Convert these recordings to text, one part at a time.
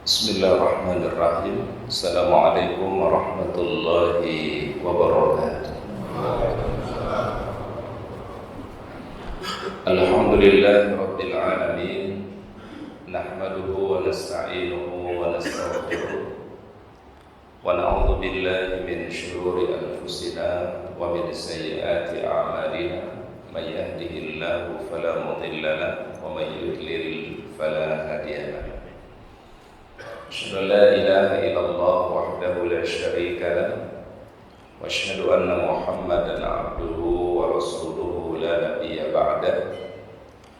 Bismillahirrahmanirrahim. Assalamualaikum warahmatullahi wabarakatuh. Alhamdulillahi rabbil alamin. Nahmaduhu wa nasta'inuhu wa nastaghfiruh. Wa na'udzu billahi min shururi anfusina wa min sayyiati a'malina. May yahdihillahu fala mudilla lahu wa may yudlil fala hadiya lahu. أشهد أن لا إله إلا الله وحده لا شريك له وأشهد أن محمدا عبده ورسوله لا نبي بعده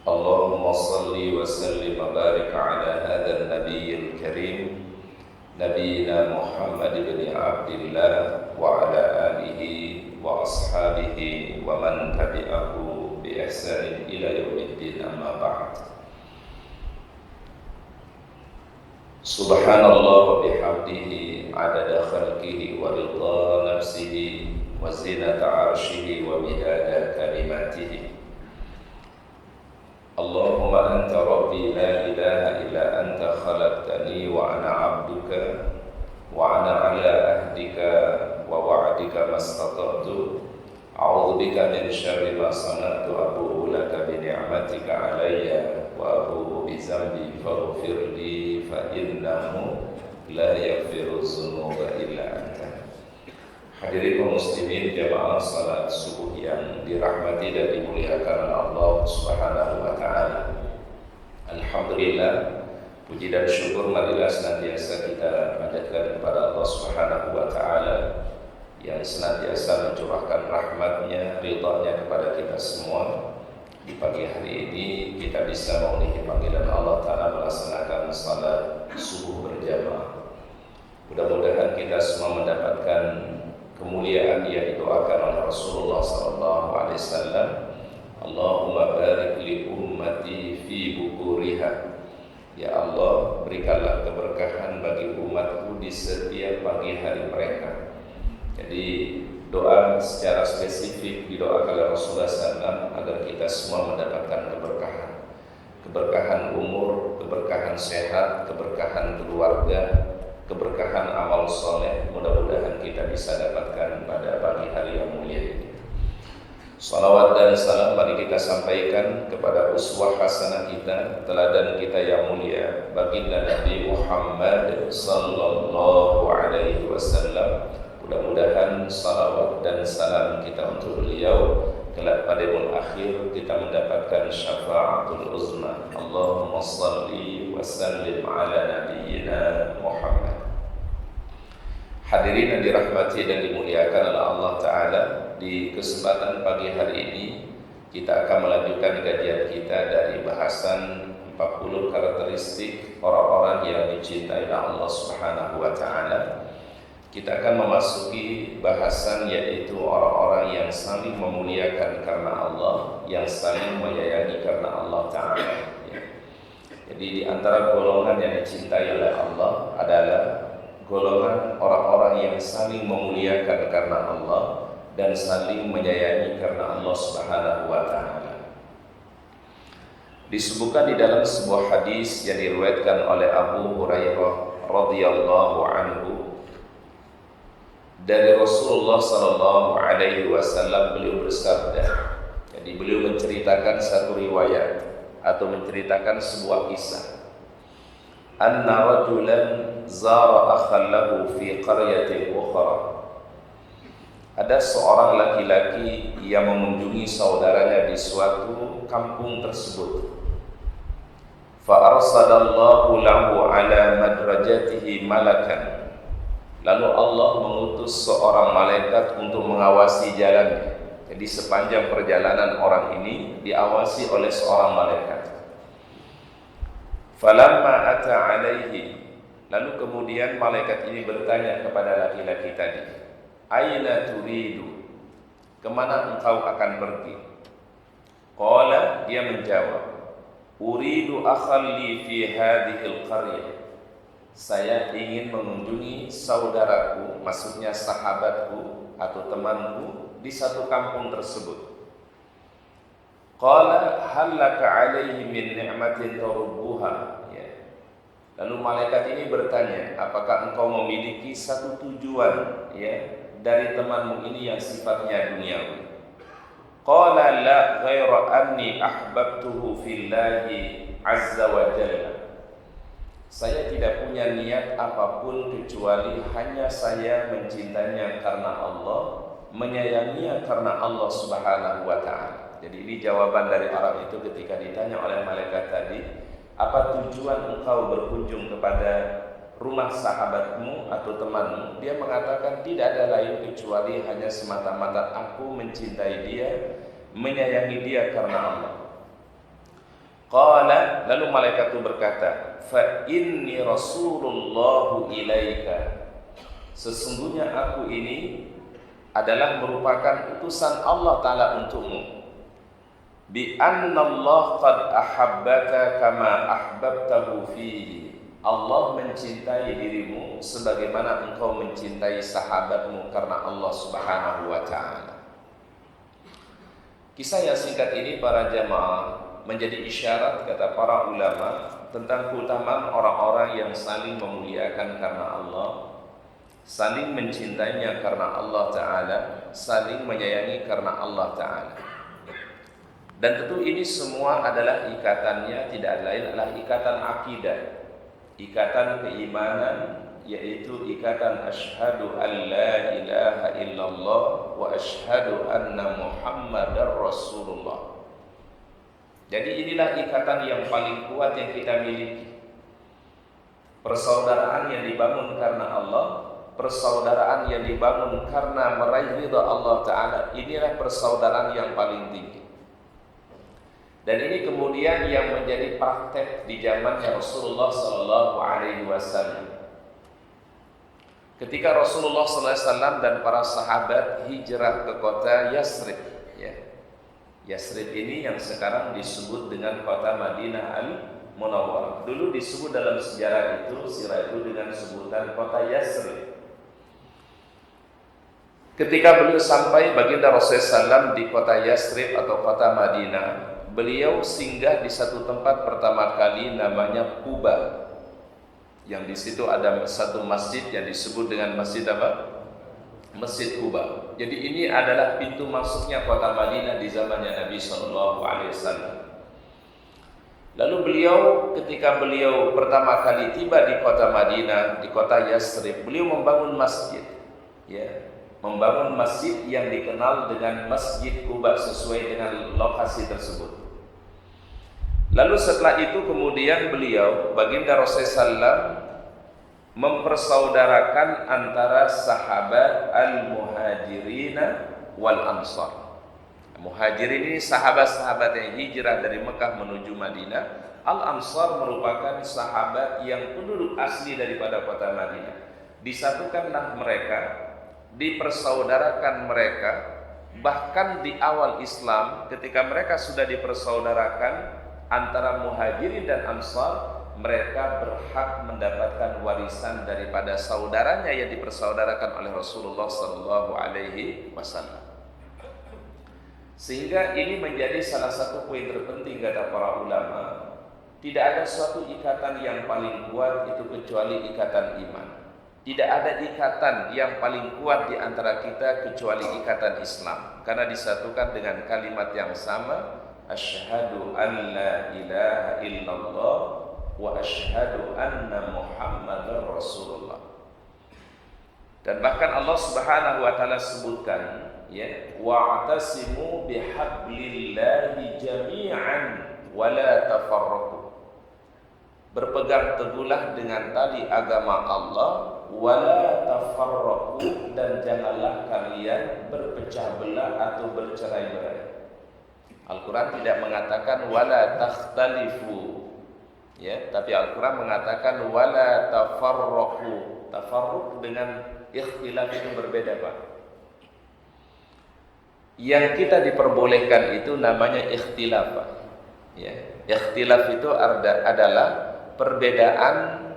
اللهم صل وسلم وبارك على هذا النبي الكريم نبينا محمد بن عبد الله وعلى آله وأصحابه ومن تبعه بإحسان إلى يوم الدين أما بعد. Subhanallah wa bihamdihi adada khalqihi wa ridha nafsihi wa zinata arshihi wa midada kalimatihi. Allahumma anta rabbi la ilaha illa anta khalaqtani wa ana abduka wa ana ala ahdika wa wa'dika mastata'tu a'udzu bika min syarri ma sana'tu abu'u laka bi ni'matika alayya wa abu'u bi dzambi faghfir li fa innahu la yaghfiru dzunuba illa anta. Hadirin kaum muslimin jamaah salat subuh yang dirahmati dan dimuliakan Allah Subhanahu wa taala. Alhamdulillah, puji dan syukur marilah senantiasa kita panjatkan kepada Allah Subhanahu wa taala yang senantiasa mencurahkan rahmatnya, ridha-Nya kepada kita semua. Di pagi hari ini kita bisa memenuhi panggilan Allah Ta'ala melaksanakan salat subuh berjamaah. Mudah-mudahan kita semua mendapatkan kemuliaan yang didoakan oleh Rasulullah SAW. Allahumma barik li ummati fi bukuriha. Ya Allah, berikanlah keberkahan bagi umatku di setiap pagi hari mereka. Jadi doa secara spesifik didoakan oleh Rasulullah SAW agar kita semua mendapatkan keberkahan umur, keberkahan sehat, keberkahan keluarga, keberkahan amal soleh. Mudah-mudahan kita bisa dapatkan pada pagi hari yang mulia ini. Salawat dan salam mari kita sampaikan kepada uswah hasanah kita, teladan kita yang mulia, baginda Nabi Muhammad sallallahu alaihi wasallam. Mudah-mudahan salawat dan salam kita untuk beliau kelak pada yaumul akhir kita mendapatkan syafaatul uzma. Allahumma shalli wa sallim ala nabiyyina Muhammad. Hadirin yang dirahmati dan dimuliakan oleh Allah Ta'ala, di kesempatan pagi hari ini kita akan melanjutkan kajian kita dari bahasan 40 karakteristik orang-orang yang dicintai oleh Allah Subhanahu wa taala. Kita akan memasuki bahasan yaitu orang-orang yang saling memuliakan karena Allah, yang saling menyayangi karena Allah Ta'ala. Jadi di antara golongan yang dicintai oleh Allah adalah golongan orang-orang yang saling memuliakan karena Allah dan saling menyayangi karena Allah Subhanahu wa taala. Disebutkan di dalam sebuah hadis yang diriwayatkan oleh Abu Hurairah radhiyallahu anhu dari Rasulullah sallallahu alaihi wasallam, beliau bersabda. Jadi beliau menceritakan satu riwayat atau menceritakan sebuah kisah. Anna rajulan zara akhan lahu fi qaryatin ukhra. Ada seorang laki-laki yang mengunjungi saudaranya di suatu kampung tersebut. Fa arsadallahu lahu ala madrajatihi malakan. Lalu Allah mengutus seorang malaikat untuk mengawasi jalannya. Jadi sepanjang perjalanan orang ini diawasi oleh seorang malaikat. Falamma ata alaihi, lalu kemudian malaikat ini bertanya kepada laki-laki tadi, aina turidu, kemana engkau akan pergi? Qala, dia menjawab, uridu akhalli fi hadhil qaryah, saya ingin mengunjungi saudaraku, maksudnya sahabatku atau temanku di satu kampung tersebut. Qala hal laka alaihi min ni'matin tarubbuha, ya. Lalu malaikat ini bertanya, apakah engkau memiliki satu tujuan ya dari temanmu ini yang sifatnya duniawi? Qala la ghaira anni ahbabtuhu fillahi azza wa jalla. Saya tidak punya niat apapun kecuali hanya saya mencintainya karena Allah, menyayanginya karena Allah Subhanahu wa taala. Jadi ini jawaban dari orang itu ketika ditanya oleh malaikat tadi, apa tujuan engkau berkunjung kepada rumah sahabatmu atau temanmu? Dia mengatakan tidak ada lain kecuali hanya semata-mata aku mencintai dia, menyayangi dia karena Allah. Qala, lalu malaikat itu berkata, fa inni rasulullah ilaika. Sesungguhnya aku ini adalah merupakan utusan Allah Ta'ala untukmu. Bi anna Allah qad ahabbaka kama ahbabtahu fihi. Allah mencintai dirimu sebagaimana engkau mencintai sahabatmu karena Allah Subhanahu wa taala. Kisah yang singkat ini para jamaah menjadi isyarat kata para ulama tentang keutamaan orang-orang yang saling memuliakan karena Allah, saling mencintainya karena Allah Ta'ala, saling menyayangi karena Allah Ta'ala. Dan tentu ini semua adalah ikatannya tidak lain adalah ikatan akidah, ikatan keimanan, yaitu ikatan asyhadu an la ilaha illallah wa asyhadu anna muhammadar rasulullah. Jadi inilah ikatan yang paling kuat yang kita miliki. Persaudaraan yang dibangun karena Allah, persaudaraan yang dibangun karena meraih ridha Allah Ta'ala, inilah persaudaraan yang paling tinggi. Dan ini kemudian yang menjadi praktek di zamannya Rasulullah Sallallahu Alaihi Wasallam. Ketika Rasulullah Sallallahu Alaihi Wasallam dan para sahabat hijrah ke kota Yasrib, ya. Yasrib ini yang sekarang disebut dengan kota Madinah Al-Munawwarah. Dulu disebut dalam sejarah itu, sirah itu dengan sebutan kota Yasrib. Ketika beliau sampai baginda Rasulullah SAW di kota Yasrib atau kota Madinah, beliau singgah di satu tempat pertama kali namanya Quba. Yang di situ ada satu masjid yang disebut dengan masjid apa? Masjid Quba. Jadi ini adalah pintu masuknya kota Madinah di zamannya Nabi SAW. Lalu beliau ketika beliau pertama kali tiba di kota Madinah, di kota Yasrib, beliau membangun masjid, ya, membangun masjid yang dikenal dengan Masjid Quba sesuai dengan lokasi tersebut. Lalu setelah itu kemudian beliau baginda Rasulullah mempersaudarakan antara sahabat al-muhajirina wal ansar. Muhajirin ini sahabat-sahabat yang hijrah dari Mekah menuju Madinah. Al-ansar merupakan sahabat yang penduduk asli daripada kota Madinah. Disatukanlah mereka, dipersaudarakan mereka. Bahkan di awal Islam ketika mereka sudah dipersaudarakan antara muhajirin dan ansar, mereka berhak mendapatkan warisan daripada saudaranya yang dipersaudarakan oleh Rasulullah Sallallahu Alaihi Wasallam. Sehingga ini menjadi salah satu poin terpenting kata para ulama. Tidak ada suatu ikatan yang paling kuat itu kecuali ikatan iman. Tidak ada ikatan yang paling kuat di antara kita kecuali ikatan Islam, karena disatukan dengan kalimat yang sama, asyhadu an la ilaha illallah wa asyhadu anna muhammadar rasulullah. Dan bahkan Allah Subhanahu wa taala sebutkan, ya, wa'tasimu bihablillahi jami'an wa la tafarraqu. Berpegang teguhlah dengan tali agama Allah, wa la tafarraqu, dan janganlah kalian berpecah belah atau bercerai-berai. Al-Quran tidak mengatakan wala takhtalifu, ya, tapi Al-Quran mengatakan wala tafarraqu. Tafarruq dengan ikhtilaf itu berbeda, Pak. Yang kita diperbolehkan itu namanya ikhtilaf, Pak. Ya, ikhtilaf itu adalah perbedaan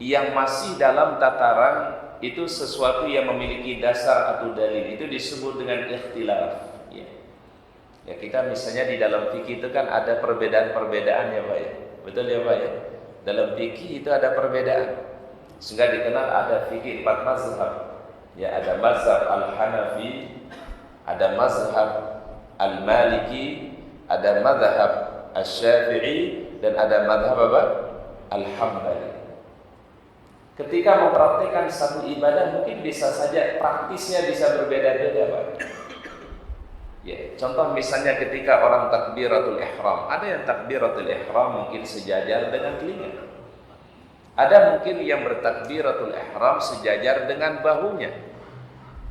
yang masih dalam tataran itu sesuatu yang memiliki dasar atau dalil. Itu disebut dengan ikhtilaf. Ya, kita misalnya di dalam fikih itu kan ada perbedaan-perbedaan ya Pak ya. Betul ya Pak ya. Dalam fikih itu ada perbedaan. Sehingga dikenal ada fikih 4 mazhab. Ya, ada mazhab Al-Hanafi, ada mazhab Al-Maliki, ada mazhab Asy-Syafi'i, dan ada mazhab apa? Al-Hambali. Ketika mempraktikkan satu ibadah mungkin bisa saja praktisnya bisa berbeda-beda, Pak. Ya, contoh misalnya ketika orang takbiratul ihram, ada yang takbiratul ihram mungkin sejajar dengan telinga. Ada mungkin yang bertakbiratul ihram sejajar dengan bahunya.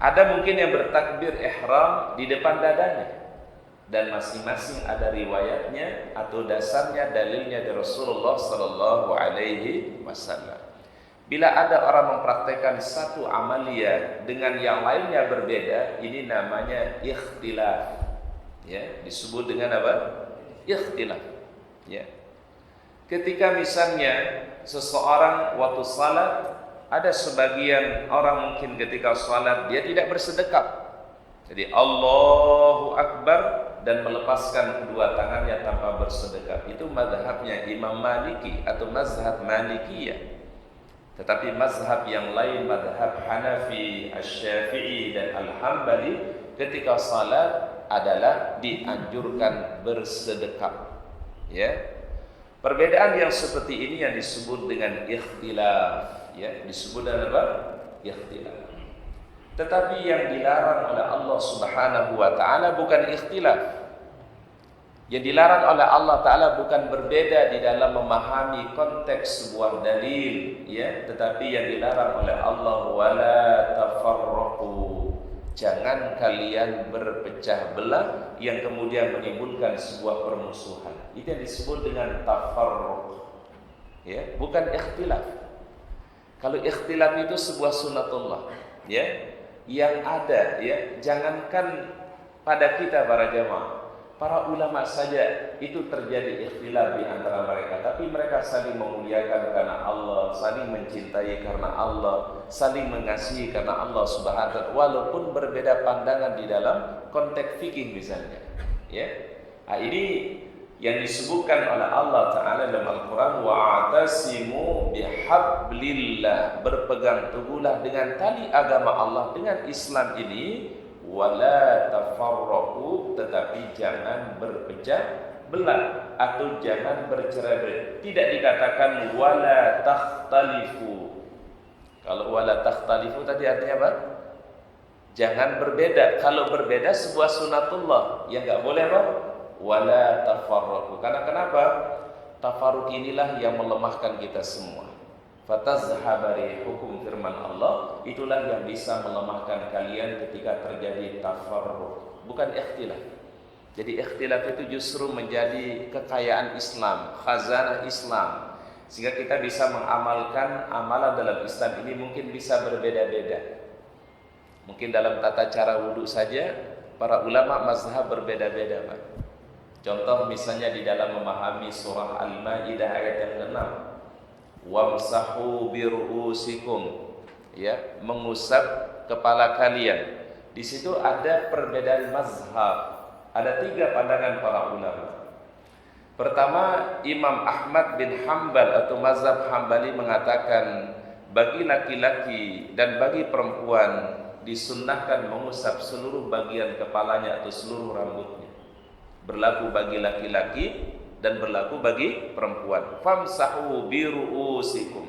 Ada mungkin yang bertakbir ihram di depan dadanya. Dan masing-masing ada riwayatnya atau dasarnya, dalilnya dari Rasulullah sallallahu alaihi wasallam. Bila ada orang mempraktekkan satu amalia dengan yang lainnya berbeda, ini namanya ikhtilaf. Ya, disebut dengan apa? Ikhtilaf. Ya. Ketika misalnya seseorang waktu salat, ada sebagian orang mungkin ketika salat dia tidak bersedekap. Jadi Allahu Akbar dan melepaskan kedua tangannya tanpa bersedekap. Itu mazhabnya Imam Maliki atau mazhab Malikiyah. Tetapi mazhab yang lain, mazhab Hanafi, Asy-Syafi'i dan Al-Hambali, ketika salat adalah dianjurkan bersedekap. Ya. Perbedaan yang seperti ini yang disebut dengan ikhtilaf, ya, disebut dengan apa? Ikhtilaf. Tetapi yang dilarang oleh Allah Subhanahu wa taala bukan ikhtilaf. Yang dilarang oleh Allah taala bukan berbeda di dalam memahami konteks sebuah dalil, ya, tetapi yang dilarang oleh Allah wala tafarraqu. Jangan kalian berpecah belah yang kemudian menimbulkan sebuah permusuhan. Itu yang disebut dengan tafarruq. Ya, bukan ikhtilaf. Kalau ikhtilaf itu sebuah sunnatullah, ya. Yang ada, ya, jangankan pada kita para jamaah, para ulama saja itu terjadi ikhtilaf di antara mereka, tapi mereka saling memuliakan karena Allah, saling mencintai karena Allah, saling mengasihi karena Allah Subhanahu wa taala, walaupun berbeda pandangan di dalam konteks fikih misalnya, ya. Nah, ini yang disebutkan oleh Allah Ta'ala dalam Al-Quran, wa'atasimu bihablillah, berpegang teguhlah dengan tali agama Allah, dengan Islam ini, wala tafarraqu, tetapi jangan berpecah belah atau jangan bercerai-berai. Tidak dikatakan wala takhtalifu. Kalau wala takhtalifu tadi artinya apa? Jangan berbeda. Kalau berbeda sebuah sunatullah, ya enggak boleh apa? Wala tafarraqu. Karena kenapa? Tafarruq inilah yang melemahkan kita semua. Fatazhabari, hukum firman Allah, itulah yang bisa melemahkan kalian ketika terjadi tafarruq, bukan ikhtilaf. Jadi ikhtilaf itu justru menjadi kekayaan Islam, khazanah Islam, sehingga kita bisa mengamalkan amalan dalam Islam ini mungkin bisa berbeda-beda. Mungkin dalam tata cara wudhu saja para ulama mazhab berbeda-beda, Pak. Contoh misalnya di dalam memahami surah Al-Maidah ayat yang ke-6, wamsahu biru'usikum, ya, mengusap kepala kalian. Di situ ada perbedaan mazhab. Ada 3 pandangan para ulama. Pertama, Imam Ahmad bin Hanbal atau mazhab Hambali mengatakan bagi laki-laki dan bagi perempuan disunnahkan mengusap seluruh bagian kepalanya atau seluruh rambutnya. Berlaku bagi laki-laki dan berlaku bagi perempuan. Famsahu biru'usikum.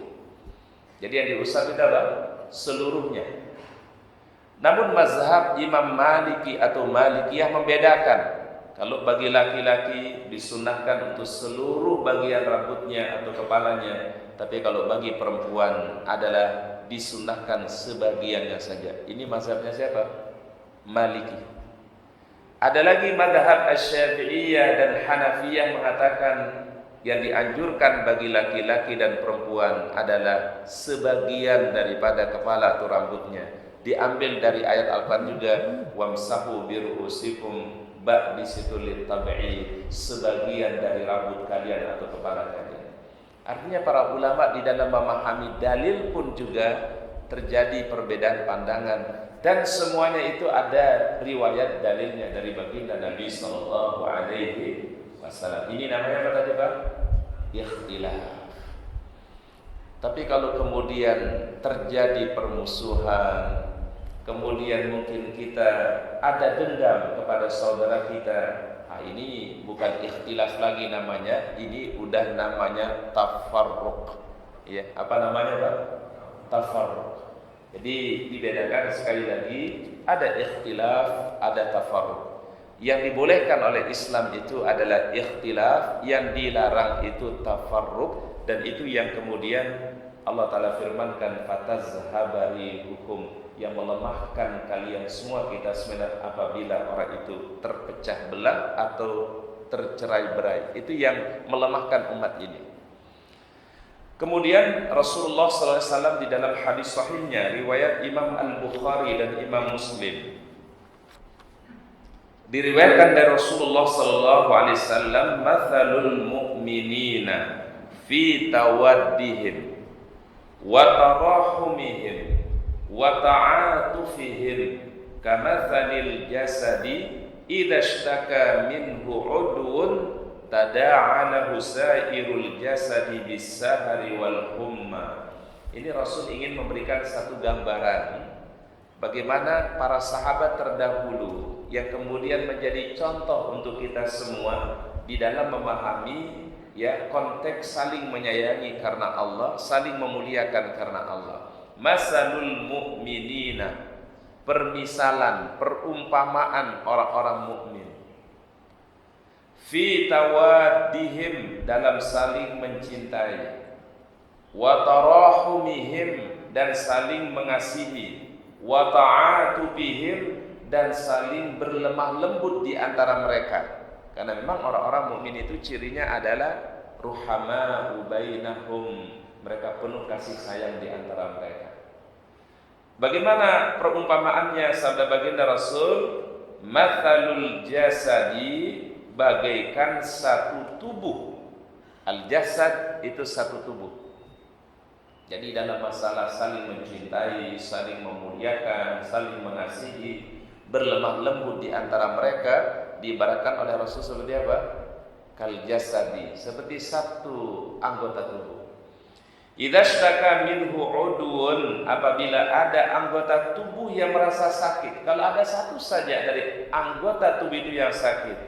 Jadi yang diusap itu adalah seluruhnya. Namun mazhab Imam Maliki atau Malikiyah membedakan. Kalau bagi laki-laki disunnahkan untuk seluruh bagian rambutnya atau kepalanya, tapi kalau bagi perempuan adalah disunnahkan sebagiannya saja. Ini mazhabnya siapa? Maliki. Ada lagi mazhab Asy-Syafi'iyah dan Hanafiyah mengatakan yang dianjurkan bagi laki-laki dan perempuan adalah sebagian daripada kepala atau rambutnya. Diambil dari ayat Al-Qur'an juga, wamsahu biru'usikum, ba di situ litab'i, sebagian dari rambut kalian atau kepala kalian. Artinya para ulama di dalam memahami dalil pun juga terjadi perbedaan pandangan. Dan semuanya itu ada riwayat dalilnya dari baginda Nabi Sallallahu Alaihi Wasallam. Ini namanya apa tadi, Pak? Ikhtilaf. Tapi kalau kemudian terjadi permusuhan, kemudian mungkin kita ada dendam kepada saudara kita, ini bukan ikhtilaf lagi namanya, ini udah namanya tafarruq. Ya, apa namanya, Pak? Tafarruq. Jadi dibedakan sekali lagi, ada ikhtilaf, ada tafarruq. Yang dibolehkan oleh Islam itu adalah ikhtilaf, yang dilarang itu tafarruq. Dan itu yang kemudian Allah Ta'ala firmankan, fatazhabari hukum, yang melemahkan kalian semua kita sebenarnya apabila orang itu terpecah belah atau tercerai-berai. Itu yang melemahkan umat ini. Kemudian Rasulullah SAW di dalam hadis sahihnya riwayat Imam Al-Bukhari dan Imam Muslim, diriwayatkan dari Rasulullah SAW, mathalul mu'minina fi tawaddihim wa tarahumihim wa ta'atufihim kamathalil jasadi idza ishtaka minhu 'udwun tada'a lahu sa'irul jasadi bis-sahari wal humma. Ini Rasul ingin memberikan satu gambaran bagaimana para sahabat terdahulu yang kemudian menjadi contoh untuk kita semua di dalam memahami konteks saling menyayangi karena Allah, saling memuliakan karena Allah. Masalul mu'minina, permisalan, perumpamaan orang-orang mukmin. Fi tawaddihim, dalam saling mencintai. Wa tarahumihim, dan saling mengasihi. Wa ta'atubihim, dan saling berlemah lembut di antara mereka. Karena memang orang-orang mukmin itu cirinya adalah ruhama'u bainahum, mereka penuh kasih sayang di antara mereka. Bagaimana perumpamaannya sabda baginda Rasul? Mathalul jasadi, bagaikan satu tubuh. Al-jasad itu satu tubuh. Jadi dalam masalah saling mencintai, saling memuliakan, saling mengasihi, berlemah lembut di antara mereka, diibaratkan oleh Rasul seperti apa? Kal jasadi, seperti satu anggota tubuh. Idza ishtaka minhu 'udwun, apabila ada anggota tubuh yang merasa sakit. Kalau ada satu saja dari anggota tubuh itu yang sakit,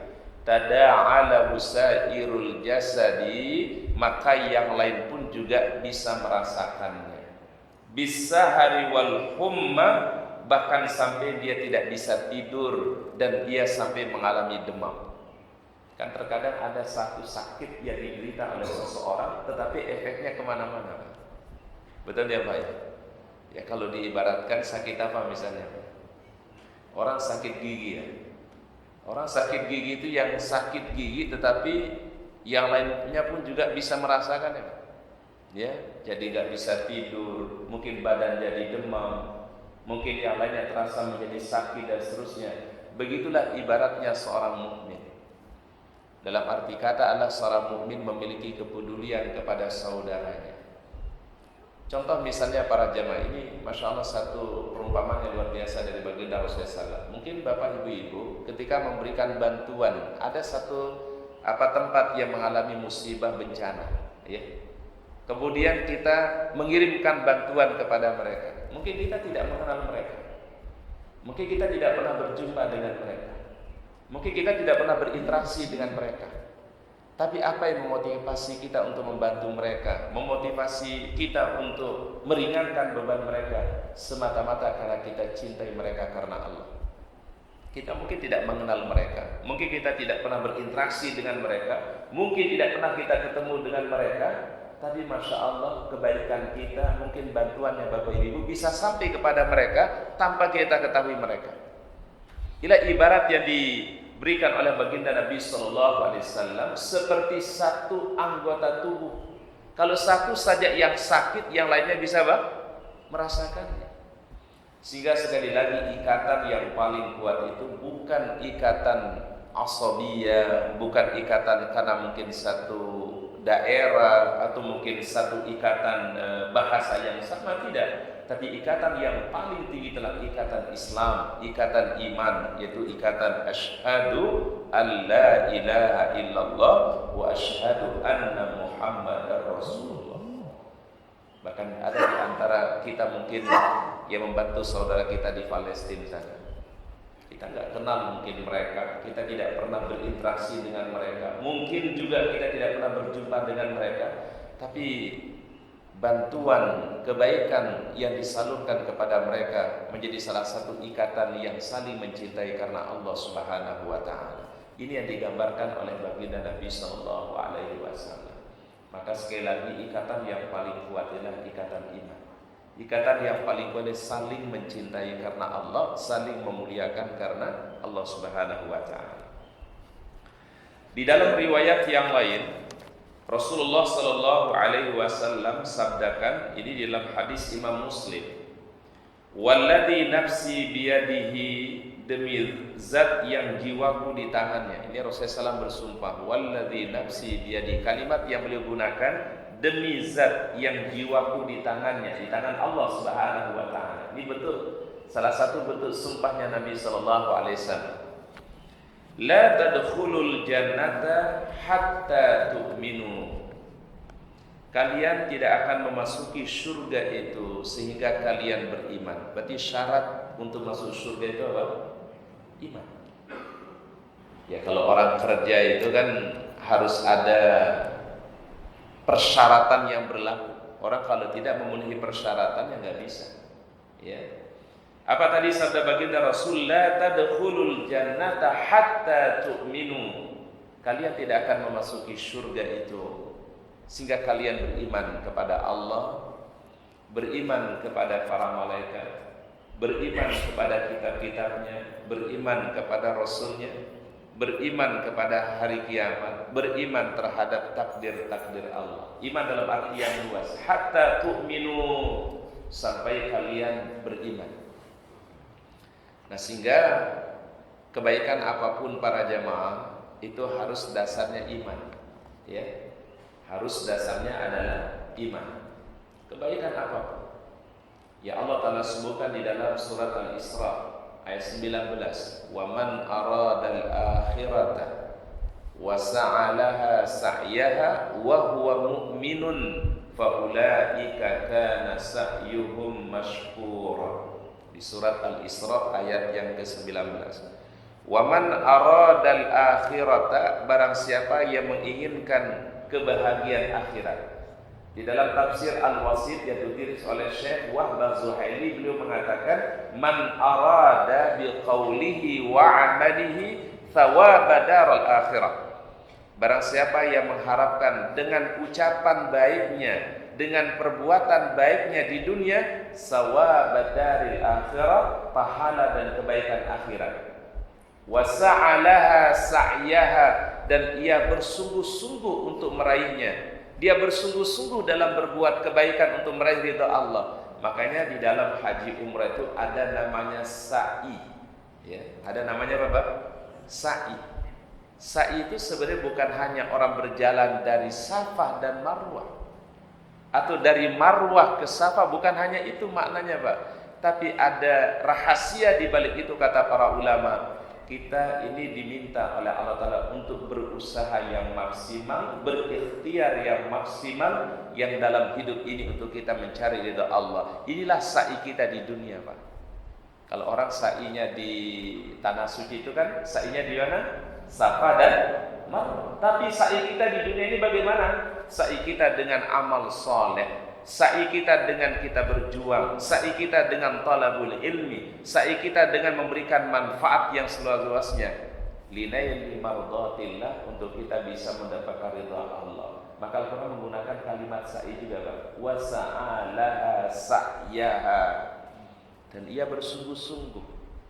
tada'a lahu sa'irul jasadi, maka yang lain pun juga bisa merasakannya. Bisahari wal humma, bahkan sampai dia tidak bisa tidur dan dia sampai mengalami demam. Kan terkadang ada satu sakit yang diderita oleh seseorang, tetapi efeknya kemana-mana. Betul ya Pak ya? Ya kalau diibaratkan sakit apa misalnya? Orang sakit gigi ya. Orang sakit gigi itu yang sakit gigi, tetapi yang lainnya pun juga bisa merasakan ya. Ya, jadi nggak bisa tidur, mungkin badan jadi demam, mungkin yang lainnya terasa menjadi sakit dan seterusnya. Begitulah ibaratnya seorang mukmin. Dalam arti kata adalah seorang mukmin memiliki kepedulian kepada saudaranya. Contoh misalnya para jamaah ini, masya Allah satu perumpamaan yang luar biasa dari baginda Rasulullah SAW. Mungkin bapak ibu ketika memberikan bantuan, ada satu tempat yang mengalami musibah bencana, ya. Kemudian kita mengirimkan bantuan kepada mereka. Mungkin kita tidak mengenal mereka, mungkin kita tidak pernah berjumpa dengan mereka, mungkin kita tidak pernah berinteraksi dengan mereka. Tapi apa yang memotivasi kita untuk membantu mereka, memotivasi kita untuk meringankan beban mereka? Semata-mata karena kita cintai mereka karena Allah. Kita mungkin tidak mengenal mereka, mungkin kita tidak pernah berinteraksi dengan mereka, mungkin tidak pernah kita ketemu dengan mereka, tapi masya Allah kebaikan kita, mungkin bantuannya Bapak Ibu bisa sampai kepada mereka tanpa kita ketahui mereka. Inilah ibarat yang diberikan oleh baginda Nabi SAW seperti satu anggota tubuh. Kalau satu saja yang sakit, yang lainnya bisa merasakannya. Sehingga sekali lagi ikatan yang paling kuat itu bukan ikatan asabiyah, bukan ikatan karena mungkin satu daerah atau mungkin satu ikatan bahasa yang sama, tidak. Tapi ikatan yang paling tinggi adalah ikatan Islam, ikatan iman, yaitu ikatan asyhadu an la ilaha illallah wa asyhadu anna Muhammadar Rasulullah. kita mungkin yang membantu saudara kita di Palestina sana. Kita nggak kenal mungkin mereka, kita tidak pernah berinteraksi dengan mereka, mungkin juga kita tidak pernah berjumpa dengan mereka, tapi bantuan kebaikan yang disalurkan kepada mereka menjadi salah satu ikatan yang saling mencintai karena Allah Subhanahu wa taala. Ini yang digambarkan oleh baginda Nabi sallallahu alaihi wasallam. Maka sekali lagi ikatan yang paling kuat adalah ikatan iman. Ikatan yang paling kuat saling mencintai karena Allah, saling memuliakan karena Allah Subhanahu wa taala. Di dalam riwayat yang lain Rasulullah sallallahu alaihi wasallam sabdakan, ini dalam hadis Imam Muslim, "Walladzi nafsi biyadihi," demi zat yang jiwaku di tangannya. Ini Rasulullah SAW bersumpah, "Walladzi nafsi biyadihi," kalimat yang beliau gunakan, demi zat yang jiwaku di tangannya, di tangan Allah Subhanahu wa taala. Ini betul, salah satu bentuk sumpahnya Nabi sallallahu alaihi wasallam. La tadkhulul jannata hatta tu'minu. Kalian tidak akan memasuki surga itu sehingga kalian beriman. Berarti syarat untuk masuk surga itu apa? Iman. Ya kalau orang kerja itu kan harus ada persyaratan yang berlaku. Orang kalau tidak memenuhi persyaratan ya nggak bisa. Ya. Apa tadi sabda baginda Rasul, la tadkhulul jannata hatta tu'minu. Kalian tidak akan memasuki surga itu sehingga kalian beriman kepada Allah, beriman kepada para malaikat, beriman kepada kitab-kitabnya, beriman kepada Rasulnya, beriman kepada hari kiamat, beriman terhadap takdir-takdir Allah. Iman dalam arti yang luas. Hatta tu'minu, sampai kalian beriman. Nah sehingga kebaikan apapun para jamaah itu harus dasarnya iman, ya, harus dasarnya adalah iman. Kebaikan apapun, ya Allah Taala sebutkan di dalam surat Al-Isra ayat 19, "Wa man aradal akhirata wa sa'alaha sa'yaha wa huwa mu'minun fa ulaika kana sa'yuhum mashkura." Di surat Al-Isra ayat yang ke-19. Wa man aradal akhirata, barang siapa yang menginginkan kebahagiaan akhirat. Di dalam tafsir Al-Wasit yang ditulis oleh Syekh Wahbah Zuhaili, beliau mengatakan, man arada biqaulihi wa amalihi thawab daral akhirah. Barang siapa yang mengharapkan dengan ucapan baiknya, dengan perbuatan baiknya di dunia, sawab daril akhirah, pahala dan kebaikan akhirat. Wa sa'alaha sa'yaha, dan ia bersungguh-sungguh untuk meraihnya. Dia bersungguh-sungguh dalam berbuat kebaikan untuk meraih ridha Allah. Makanya di dalam haji umrah itu ada namanya sa'i. Ya, ada namanya apa, Pak? Sa'i. Sa'i itu sebenarnya bukan hanya orang berjalan dari Safa dan Marwah, atau dari Marwah ke Safa, bukan hanya itu maknanya, Pak. Tapi ada rahasia di balik itu, kata para ulama. Kita ini diminta oleh Allah Ta'ala untuk berusaha yang maksimal, berikhtiar yang maksimal, yang dalam hidup ini untuk kita mencari ridha Allah. Inilah sa'i kita di dunia, Pak. Kalau orang sa'inya di tanah suci itu kan sa'inya di mana? Safa dan Marwah. Tapi sa'i kita di dunia ini bagaimana? Sa'i kita dengan amal soleh, sa'i kita dengan kita berjuang, sa'i kita dengan talabul ilmi, sa'i kita dengan memberikan manfaat yang seluas-luasnya, linaili mardatillah, untuk kita bisa mendapatkan ridha Allah. Maka Al-Quran menggunakan kalimat sa'i juga, Pak. Wa sa'alaha sa'yaha, dan ia bersungguh-sungguh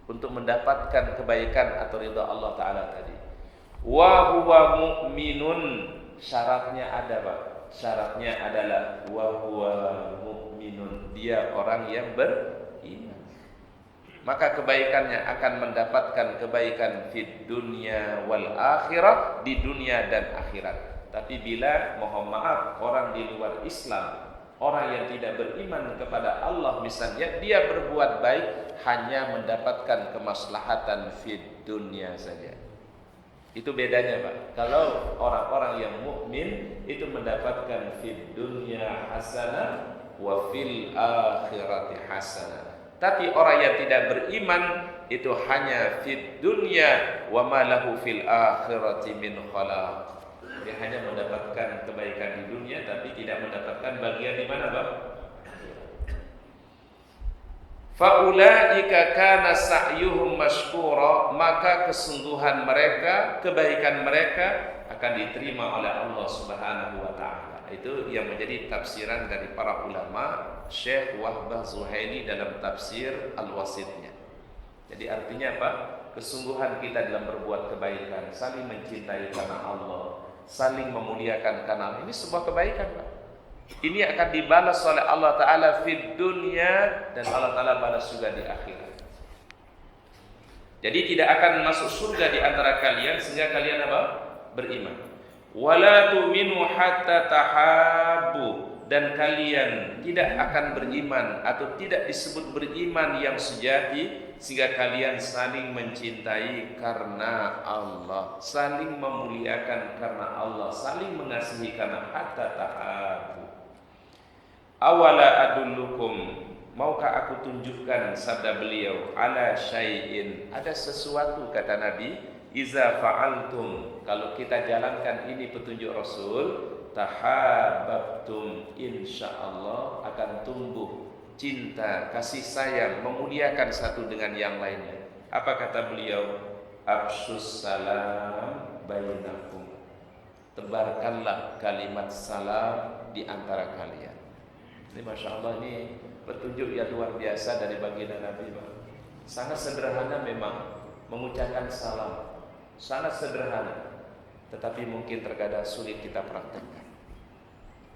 untuk mendapatkan kebaikan atau ridha Allah Ta'ala tadi. Wa huwa mu'minun, syaratnya ada, Pak. Syaratnya adalah wa huwa mu'minun, dia orang yang beriman. Maka kebaikannya akan mendapatkan kebaikan fid dunya wal akhirah, di dunia dan akhirat. Tapi bila, mohon maaf, orang di luar Islam, orang yang tidak beriman kepada Allah misalnya, dia berbuat baik hanya mendapatkan kemaslahatan fid dunya saja. Itu bedanya, Pak. Kalau orang-orang yang mukmin itu mendapatkan fid dunya hasanah wa fil akhirati hasanah. Tapi orang yang tidak beriman itu hanya fid dunya wa ma lahu fil akhirati min khalaq. Dia hanya mendapatkan kebaikan di dunia tapi tidak mendapatkan bagian di mana, Pak? Faulaika kana sa'yuhum mashkura, maka kesungguhan mereka, kebaikan mereka akan diterima oleh Allah Subhanahu wa taala. Itu yang menjadi tafsiran dari para ulama, Syekh Wahbah Zuhaili dalam tafsir Al-Wasitnya. Jadi artinya apa? Kesungguhan kita dalam berbuat kebaikan, saling mencintai karena Allah, saling memuliakan karena Allah. Ini sebuah kebaikan, Pak. Ini akan dibalas oleh Allah Ta'ala fid dunya, dan Allah Ta'ala balas juga di akhirat. Jadi tidak akan masuk surga di antara kalian sehingga kalian apa? Beriman. Wala tu'minu hatta tahabbu, dan kalian tidak akan beriman atau tidak disebut beriman yang sejati sehingga kalian saling mencintai karena Allah, saling memuliakan karena Allah, saling mengasihi karena hatta tahabbu. Awala adullukum, maukah aku tunjukkan, sabda beliau, ala syai'in, ada sesuatu kata Nabi, iza fa'altum, kalau kita jalankan ini petunjuk Rasul, tahabbtum, insyaallah akan tumbuh cinta, kasih sayang, memuliakan satu dengan yang lainnya. Apa kata beliau? Afshus salam bainakum, tebarkanlah kalimat salam di antara kalian. Ini Masya Allah, ini petunjuk yang luar biasa dari baginda Nabi, Pak. Sangat sederhana memang mengucapkan salam, sangat sederhana, tetapi mungkin terkadang sulit kita praktekkan.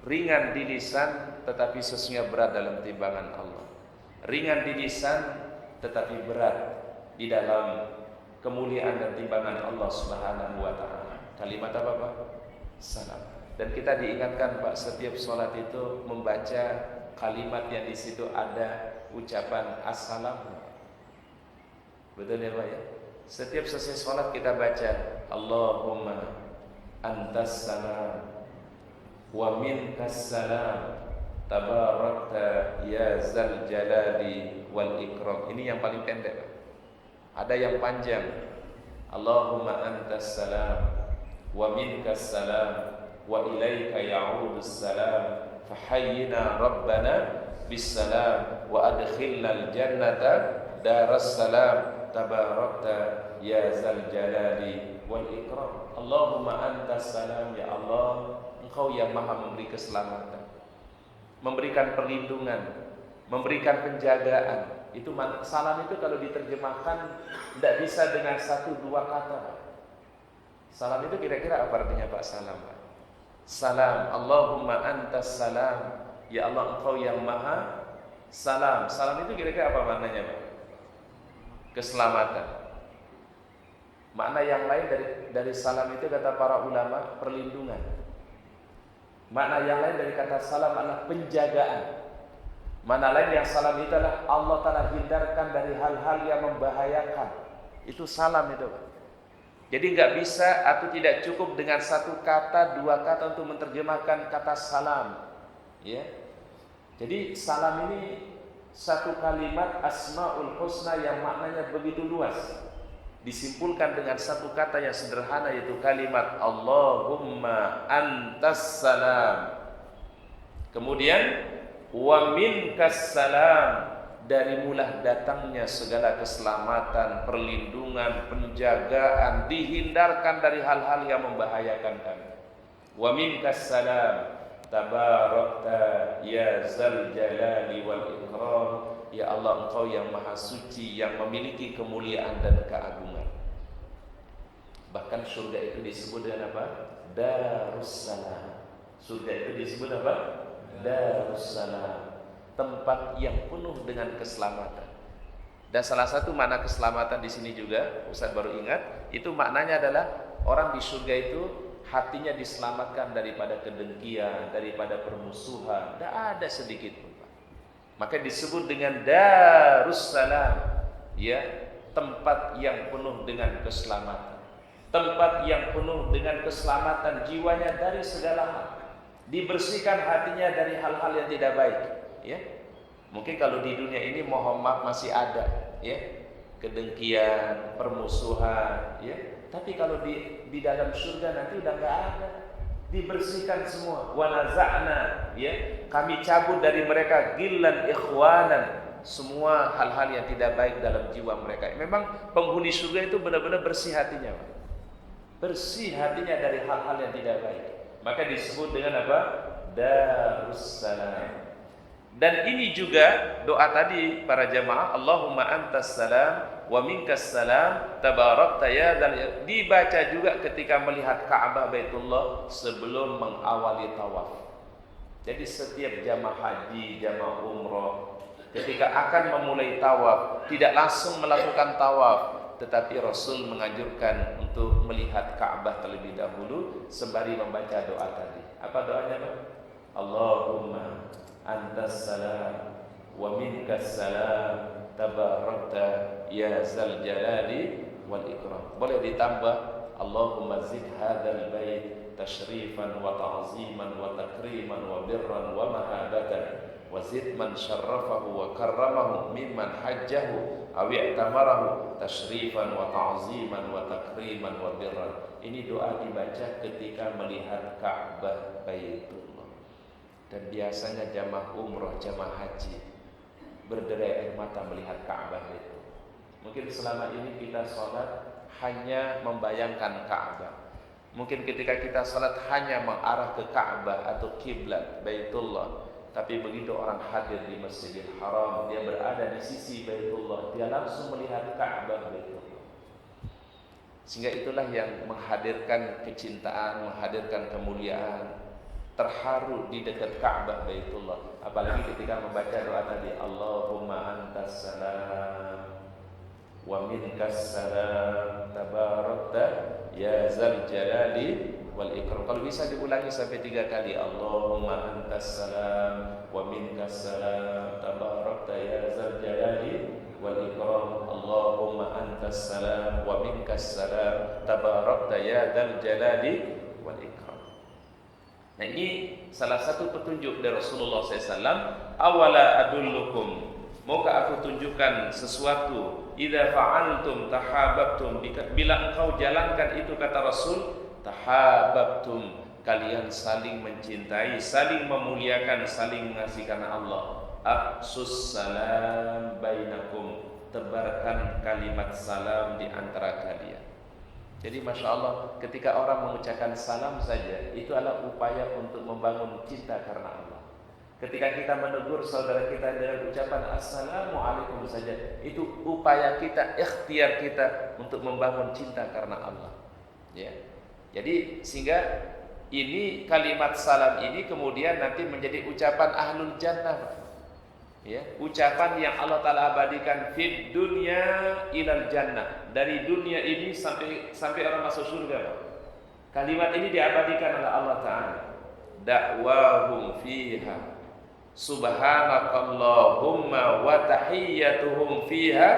Ringan di lisan tetapi sesungguhnya berat dalam timbangan Allah. Ringan di lisan tetapi berat di dalam kemuliaan dan timbangan Allah Subhanahu wa taala. Kalimat apa, Pak? Salam. Dan kita diingatkan, Pak, setiap sholat itu membaca kalimat yang di situ ada ucapan assalam. Betul ya, Pak ya? Setiap selesai sholat kita baca Allahumma antas salam wa minkas salam tabarakta ya zal jalali wal ikram. Ini yang paling pendek, Pak. Ada yang panjang, Allahumma antas salam wa minkas salam wa ilaika ya'udus salam fahayyina rabbana bisalam wa adkhilnal jannata daras salam tabarakta ya zal jalali wal ikram. Allahumma antas salam, ya Allah, Engkau yang maha memberi keselamatan, memberikan perlindungan, memberikan penjagaan. Itu salam itu kalau diterjemahkan tidak bisa dengan satu dua kata. Salam itu kira-kira apa artinya, Pak? Salam, Pak. Salam, Allahumma antas salam, ya Allah Engkau yang maha salam. Salam itu kira-kira apa maknanya, Pak? Keselamatan. Makna yang lain dari salam itu kata para ulama perlindungan. Makna yang lain dari kata salam adalah penjagaan. Makna lain yang salam itu adalah Allah Ta'ala hindarkan dari hal-hal yang membahayakan. Itu salam itu, Pak. Jadi nggak bisa atau tidak cukup dengan satu kata, dua kata untuk menerjemahkan kata salam, ya. Jadi salam ini satu kalimat asmaul husna yang maknanya begitu luas, disimpulkan dengan satu kata yang sederhana, yaitu kalimat Allahumma antas salam. Kemudian wa minkas salam, dari mulah datangnya segala keselamatan, perlindungan, penjagaan, dihindarkan dari hal-hal yang membahayakan kami. Wa minkas salam tabarakta ya zal jalali wal ikram, ya Allah Engkau yang maha suci, yang memiliki kemuliaan dan keagungan. Bahkan surga itu disebut dengan apa? Darussalam. Surga itu disebut apa? Darussalam, tempat yang penuh dengan keselamatan. Dan salah satu makna keselamatan di sini juga, Ustaz baru ingat, itu maknanya adalah orang di surga itu hatinya diselamatkan daripada kedengkian, daripada permusuhan, tidak ada sedikit pun. Maka disebut dengan Darussalam, ya, tempat yang penuh dengan keselamatan. tempat yang penuh dengan keselamatan jiwanya dari segala hal, dibersihkan hatinya dari hal-hal yang tidak baik. Ya, mungkin kalau di dunia ini mohon maaf masih ada, ya, kedengkian, permusuhan, ya. Tapi kalau di dalam surga nanti udah nggak ada, dibersihkan semua. Wa naza'na, ya, kami cabut dari mereka ghillan ikhwanan, semua hal-hal yang tidak baik dalam jiwa mereka. Memang penghuni surga itu benar-benar bersih hatinya, Pak. Bersih hatinya dari hal-hal yang tidak baik. Maka disebut dengan apa? Darussalam. Dan ini juga doa tadi para jamaah, Allahumma antas salam wa minkas salam tabarakta ya dzal, dibaca juga ketika melihat Ka'bah Baitullah sebelum mengawali tawaf. Jadi setiap jamaah haji, jamaah umroh, ketika akan memulai tawaf tidak langsung melakukan tawaf, tetapi Rasul menganjurkan untuk melihat Ka'bah terlebih dahulu sembari membaca doa tadi. Apa doanya, Pak? Allahumma antas salam wa minkas salam tabarakta ya zal jalali wal ikram. Boleh ditambah Allahumma zid hadzal bait tashrifan wa ta'ziman wa takriman wa birran wa mahabatan wa zid man syarrafahu wa karramahu mimman hajjahu aw i'tamarahu tashrifan wa ta'ziman wa takriman wa birran. Ini doa dibaca ketika melihat Ka'bah Baitullah. Dan biasanya jamaah umroh, jamaah haji berderai air mata melihat Ka'bah itu. Mungkin selama ini kita sholat hanya membayangkan Ka'bah. Mungkin ketika kita sholat hanya mengarah ke Ka'bah atau kiblat Baitullah. Tapi begitu orang hadir di Masjidil Haram, dia berada di sisi Baitullah, dia langsung melihat Ka'bah Baitullah. Sehingga itulah yang menghadirkan kecintaan, menghadirkan kemuliaan, terharu di dekat Ka'bah Baitullah. Apalagi ketika membaca doa tadi, Allahumma antas salam wa minkas salam tabarakta ya zal jalali wal ikram. Kalau bisa diulangi sampai 3 kali, Allahumma antas salam wa minkas salam tabarakta ya zal jalali wal ikram. Allahumma antas salam wa minkas salam tabarakta ya zal jalali wal ikram. Nah, ini salah satu petunjuk dari Rasulullah SAW. Awala adullukum, maukah aku tunjukkan sesuatu? Idza fa'altum tahabbtum, bila engkau jalankan itu, kata Rasul, tahabbtum, kalian saling mencintai, saling memuliakan, saling mengasihi karena Allah. Afsus salam bainakum, tebarkan kalimat salam di antara kalian. Jadi Masya Allah, ketika orang mengucapkan salam saja, itu adalah upaya untuk membangun cinta karena Allah. Ketika kita menegur saudara kita dengan ucapan Assalamualaikum saja, itu upaya kita, ikhtiar kita untuk membangun cinta karena Allah. Ya. Jadi sehingga ini kalimat salam ini kemudian nanti menjadi ucapan ahlul jannah. Ya, ucapan yang Allah Ta'ala abadikan fid dunya ilal jannah, dari dunia ini sampai orang masuk surga. Kalimat ini diabadikan oleh Allah Ta'ala. Da'wahum fiha subhanakallahumma wa tahiyyatuhum fiha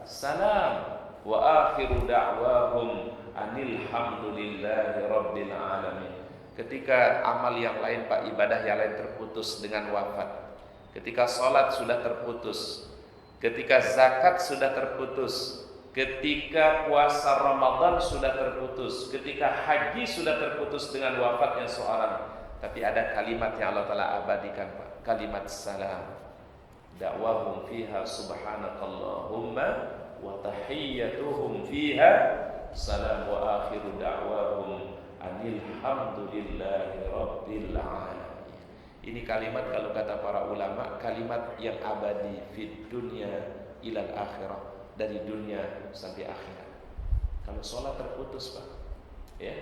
salam wa akhiru da'wahum anilhamdulillahi rabbil alamin. Ketika amal yang lain, Pak, ibadah yang lain terputus dengan wafat, ketika sholat sudah terputus, ketika zakat sudah terputus, ketika puasa Ramadan sudah terputus, ketika haji sudah terputus dengan wafatnya seorang, tapi ada kalimat yang Allah Ta'ala abadikan, Pak, kalimat salam. Da'wahum fiha subhanakallahumma wa tahiyyatuhum fiha salam wa akhiru da'wahum anilhamdulillahi rabbil alamin. Ini kalimat, kalau kata para ulama, kalimat yang abadi fid dunya ilal akhirah, dari dunia sampai akhirat. Kalau sholat terputus, Pak, ya.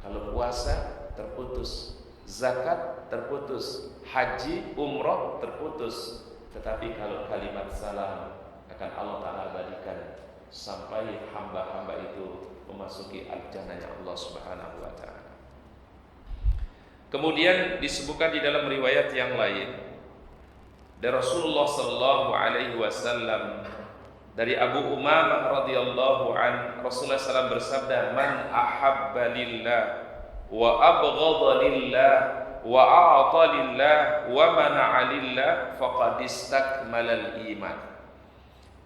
Kalau puasa terputus, zakat terputus, haji, umroh terputus. Tetapi kalau kalimat salam akan Allah Ta'ala abadikan sampai hamba-hamba itu memasuki al-jannahnya Allah Subhanahu wa Ta'ala. Kemudian disebutkan di dalam riwayat yang lain dari Rasulullah sallallahu alaihi wasallam, Dari Abu Umamah radhiyallahu an, Rasulullah SAW bersabda, "Man ahabba lillah wa abghadha lillah wa a'ta lillah wa mana'a lillah faqad istakmalal iman."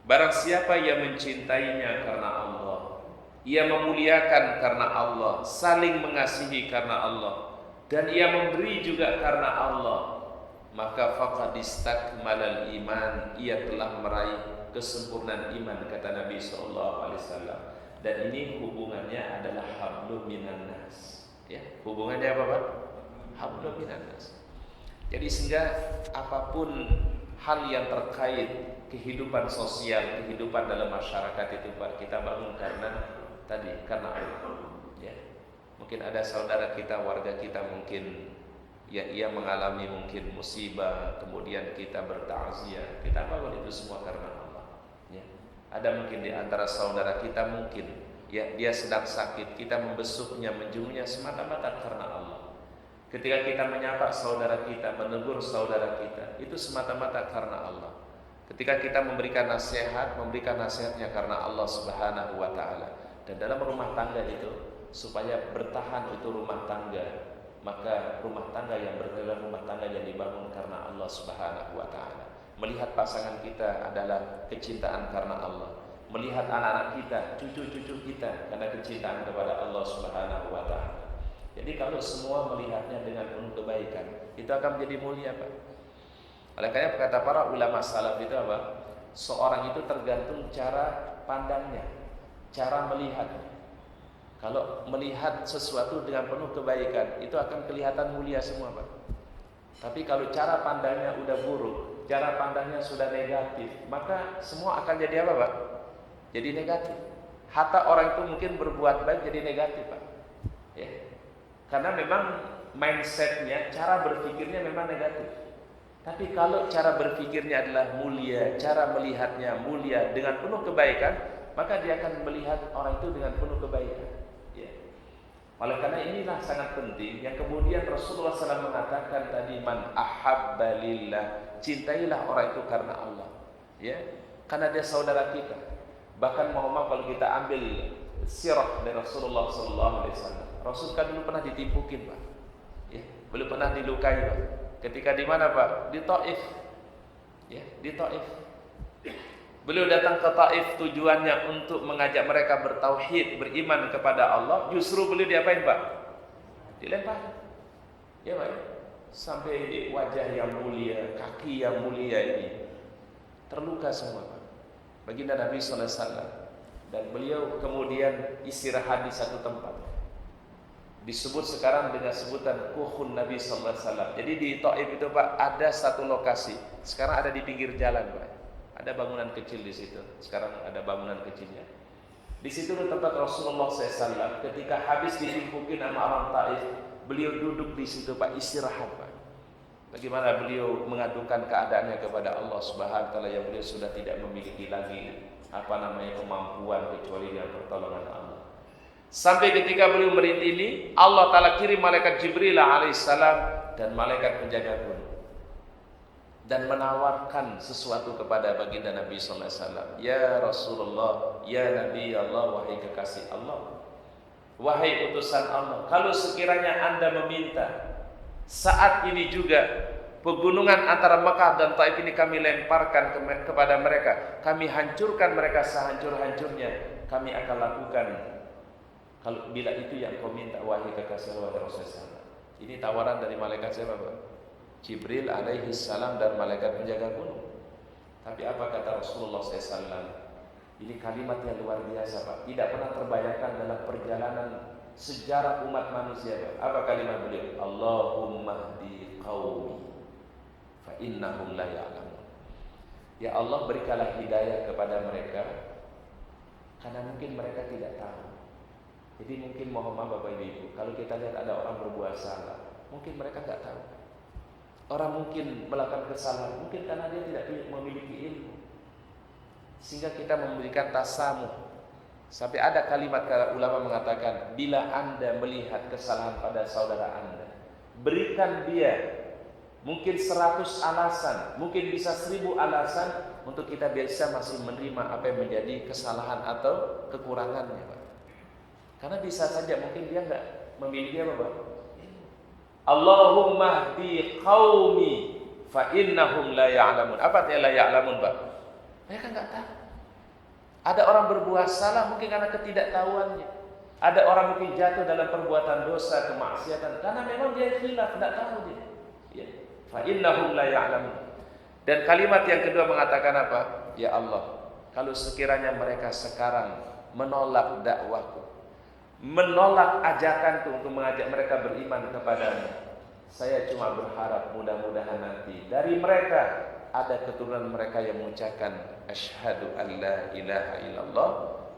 Barang siapa yang mencintainya karena Allah, ia memuliakan karena Allah, saling mengasihi karena Allah, dan ia memberi juga karena Allah, maka faqad istakmalal iman, ia telah meraih kesempurnaan iman, kata Nabi SAW. Dan ini hubungannya adalah hablum minan nas. Ya, hubungannya apa Pak? Hablum minan nas. Jadi sehingga apapun hal yang terkait kehidupan sosial, kehidupan dalam masyarakat itu Pak, kita bangun karena Allah. Ya. Mungkin ada saudara kita, warga kita mungkin ya ia mengalami mungkin musibah, kemudian kita bertakziah, kita bangun itu semua karena Allah. Ya. Ada mungkin di antara saudara kita mungkin ya dia sedang sakit, kita membesuknya, menjenguknya semata-mata karena Allah. Ketika kita menyapa saudara kita, menegur saudara kita, itu semata-mata karena Allah. Ketika kita memberikan nasihatnya karena Allah Subhanahu wa taala. Dan dalam rumah tangga itu, supaya bertahan itu rumah tangga, maka rumah tangga yang berjalan, rumah tangga yang dibangun karena Allah Subhanahu wa taala. Melihat pasangan kita adalah kecintaan karena Allah. Melihat anak-anak kita, cucu-cucu kita karena kecintaan kepada Allah Subhanahu wa taala. Jadi kalau semua melihatnya dengan penuh kebaikan, itu akan menjadi mulia, Pak. Oleh karena kata para ulama salaf itu apa? Seorang itu tergantung cara pandangnya, cara melihatnya. Kalau melihat sesuatu dengan penuh kebaikan, itu akan kelihatan mulia semua, Pak. Tapi kalau cara pandangnya udah buruk, cara pandangnya sudah negatif, maka semua akan jadi apa, Pak? Jadi negatif. Hatta orang itu mungkin berbuat baik jadi negatif, Pak. Ya. Karena memang mindsetnya, cara berpikirnya memang negatif. Tapi kalau cara berpikirnya adalah mulia, cara melihatnya mulia dengan penuh kebaikan, maka dia akan melihat orang itu dengan penuh kebaikan. Ya. Oleh karena inilah sangat penting yang kemudian Rasulullah SAW mengatakan tadi, man ahabba lillah, cintailah orang itu karena Allah. Ya, karena dia saudara kita. Bahkan Muhammad kalau kita ambil sirah dari Rasulullah SAW, Rasul kan dulu pernah ditimpukin, Pak. Ya, belum pernah dilukai, Pak. Ketika di mana, Pak? Di Taif. Ya, di Taif. Beliau datang ke Taif tujuannya untuk mengajak mereka bertauhid, beriman kepada Allah. Justru beliau diapain, Pak? Dilempar. Ya, Pak. Sampai wajah yang mulia, kaki yang mulia ini terluka semua, Pak. Baginda Nabi SAW. Dan beliau kemudian istirahat di satu tempat. Disebut sekarang dengan sebutan Kuhun Nabi SAW. Jadi di Taif itu, Pak, ada satu lokasi. Sekarang ada di pinggir jalan, Pak. Ada bangunan kecil di situ. Sekarang ada bangunan kecilnya. Di situ tempat Rasulullah SAW. Ketika habis ditimpukin sama orang Taif, beliau duduk di situ, Pak, istirahat, Pak. Bagaimana beliau mengadukan keadaannya kepada Allah Subhanahu wa taala yang beliau sudah tidak memiliki lagi kemampuan kecuali dengan pertolongan Allah. Sampai ketika beliau merintih ini, Allah Ta'ala kirim malaikat Jibril alaihissalam dan malaikat penjaga gunung dan menawarkan sesuatu kepada baginda Nabi SAW. Ya Rasulullah, ya Nabi Allah, wahai kekasih Allah, wahai utusan Allah, kalau sekiranya Anda meminta saat ini juga pegunungan antara Mekah dan Taif ini kami lemparkan kepada mereka, kami hancurkan mereka sehancur-hancurnya, kami akan lakukan. Kalau bila itu yang kau minta, wahai kekasih Allah Rasulullah. Ini tawaran dari malaikat siapa, Pak? Jibril alaihi salam dan malaikat penjaga gunung. Tapi apa kata Rasulullah SAW? Ini kalimat yang luar biasa, Pak. Tidak pernah terbayangkan dalam perjalanan sejarah umat manusia, Pak. Apa kalimat beliau? Allahumma hdi qaumi fa innahum la ya'lamun. Ya Allah, berikanlah hidayah kepada mereka karena mungkin mereka tidak tahu. Jadi mungkin mohon maaf Bapak Ibu, kalau kita lihat ada orang berbuat salah, mungkin mereka nggak tahu. Orang mungkin melakukan kesalahan, mungkin karena dia tidak memiliki ilmu. Sehingga kita memberikan tasamuh. Sampai ada kalimat ulama mengatakan, bila Anda melihat kesalahan pada saudara Anda, berikan dia mungkin 100 alasan, mungkin bisa 1000 alasan untuk kita bisa masih menerima apa yang menjadi kesalahan atau kekurangannya, Pak. Karena bisa saja mungkin dia nggak memiliki apa, Pak? Allahumma hdi qaumi fa innahum la ya'lamun. Apa artinya la ya'lamun, Pak? Mereka nggak tahu. Ada orang berbuat salah mungkin karena ketidaktahuannya. Ada orang mungkin jatuh dalam perbuatan dosa, kemaksiatan karena memang dia khilaf, tidak tahu dia. Ya. Fa innahum la ya'lamun. Dan kalimat yang kedua mengatakan apa? Ya Allah, kalau sekiranya mereka sekarang menolak dakwahku, menolak ajakanku untuk mengajak mereka beriman kepadamu, saya cuma berharap mudah-mudahan nanti dari mereka ada keturunan mereka yang mengucapkan asyhadu an la ilaha illallah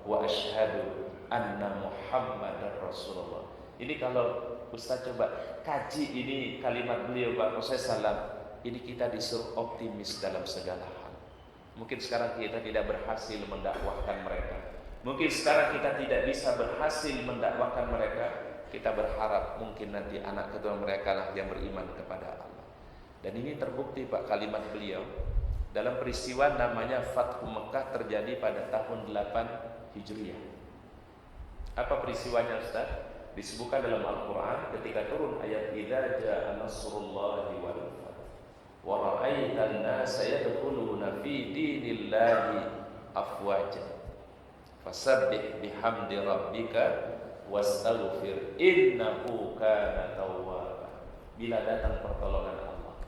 wa asyhadu anna Muhammadar Rasulullah. Ini kalau Ustaz coba kaji ini kalimat beliau Pak Rasulullah, ini kita disuruh optimis dalam segala hal. Mungkin sekarang kita tidak berhasil mendakwahkan mereka, mungkin sekarang kita tidak bisa berhasil mendakwahkan mereka, kita berharap mungkin nanti anak keturunan mereka lah yang beriman kepada Allah. Dan ini terbukti Pak kalimat beliau dalam peristiwa namanya Fathu Mekah terjadi pada tahun 8 Hijriah. Apa peristiwanya Ustaz? Disebutkan dalam Al-Quran ketika turun ayat idza jaa nasrullahi wal fath wa ra'aitan nasa yadkhuluna fi dinillahi afwaja fasabbih bihamdi rabbika wastaghfir innahu kana tawwaba. Bila datang pertolongan Allah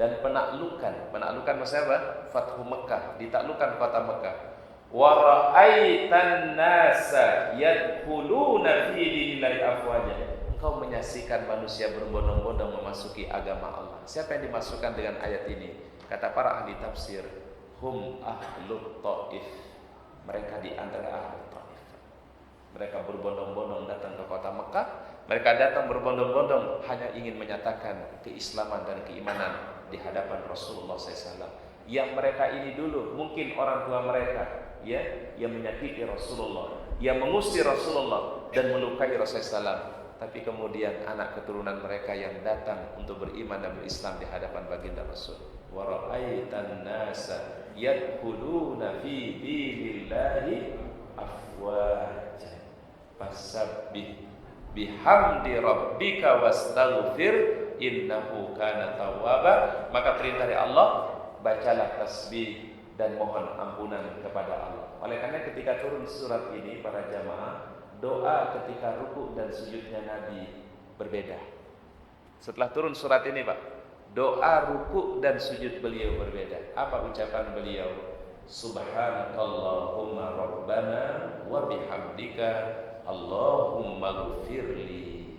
dan penaklukan maksudnya apa? Fathu Mekah, ditaklukkan kota Mekah. Wa ra'aitan nasa yadkhuluna fi dinillahi afwaja. Engkau menyaksikan manusia berbondong-bondong memasuki agama Allah. Siapa yang dimasukkan dengan ayat ini? Kata para ahli tafsir, hum ahlut Taif. Mereka di antara ahli Taif. Mereka berbondong-bondong datang ke kota Mekah. Mereka datang berbondong-bondong hanya ingin menyatakan keislaman dan keimanan di hadapan Rasulullah SAW. Yang mereka ini dulu mungkin orang tua mereka ya yang menyakiti Rasulullah, yang mengusir Rasulullah dan melukai Rasulullah SAW. Tapi kemudian anak keturunan mereka yang datang untuk beriman dan berislam di hadapan baginda Rasul. Wa ra'aitan nasa yadkhuluna fi dinillahi afwaja fasabbih bihamdi rabbika wastaghfir innahu kana tawwaba. Maka perintah dari Allah, bacalah tasbih dan mohon ampunan kepada Allah. Oleh karena ketika turun surat ini para jamaah, doa ketika ruku dan sujudnya Nabi berbeda. Setelah turun surat ini Pak, doa ruku dan sujud beliau berbeda. Apa ucapan beliau? Subhanakallahumma rabbana wa bihamdika Allahumma ghfirli.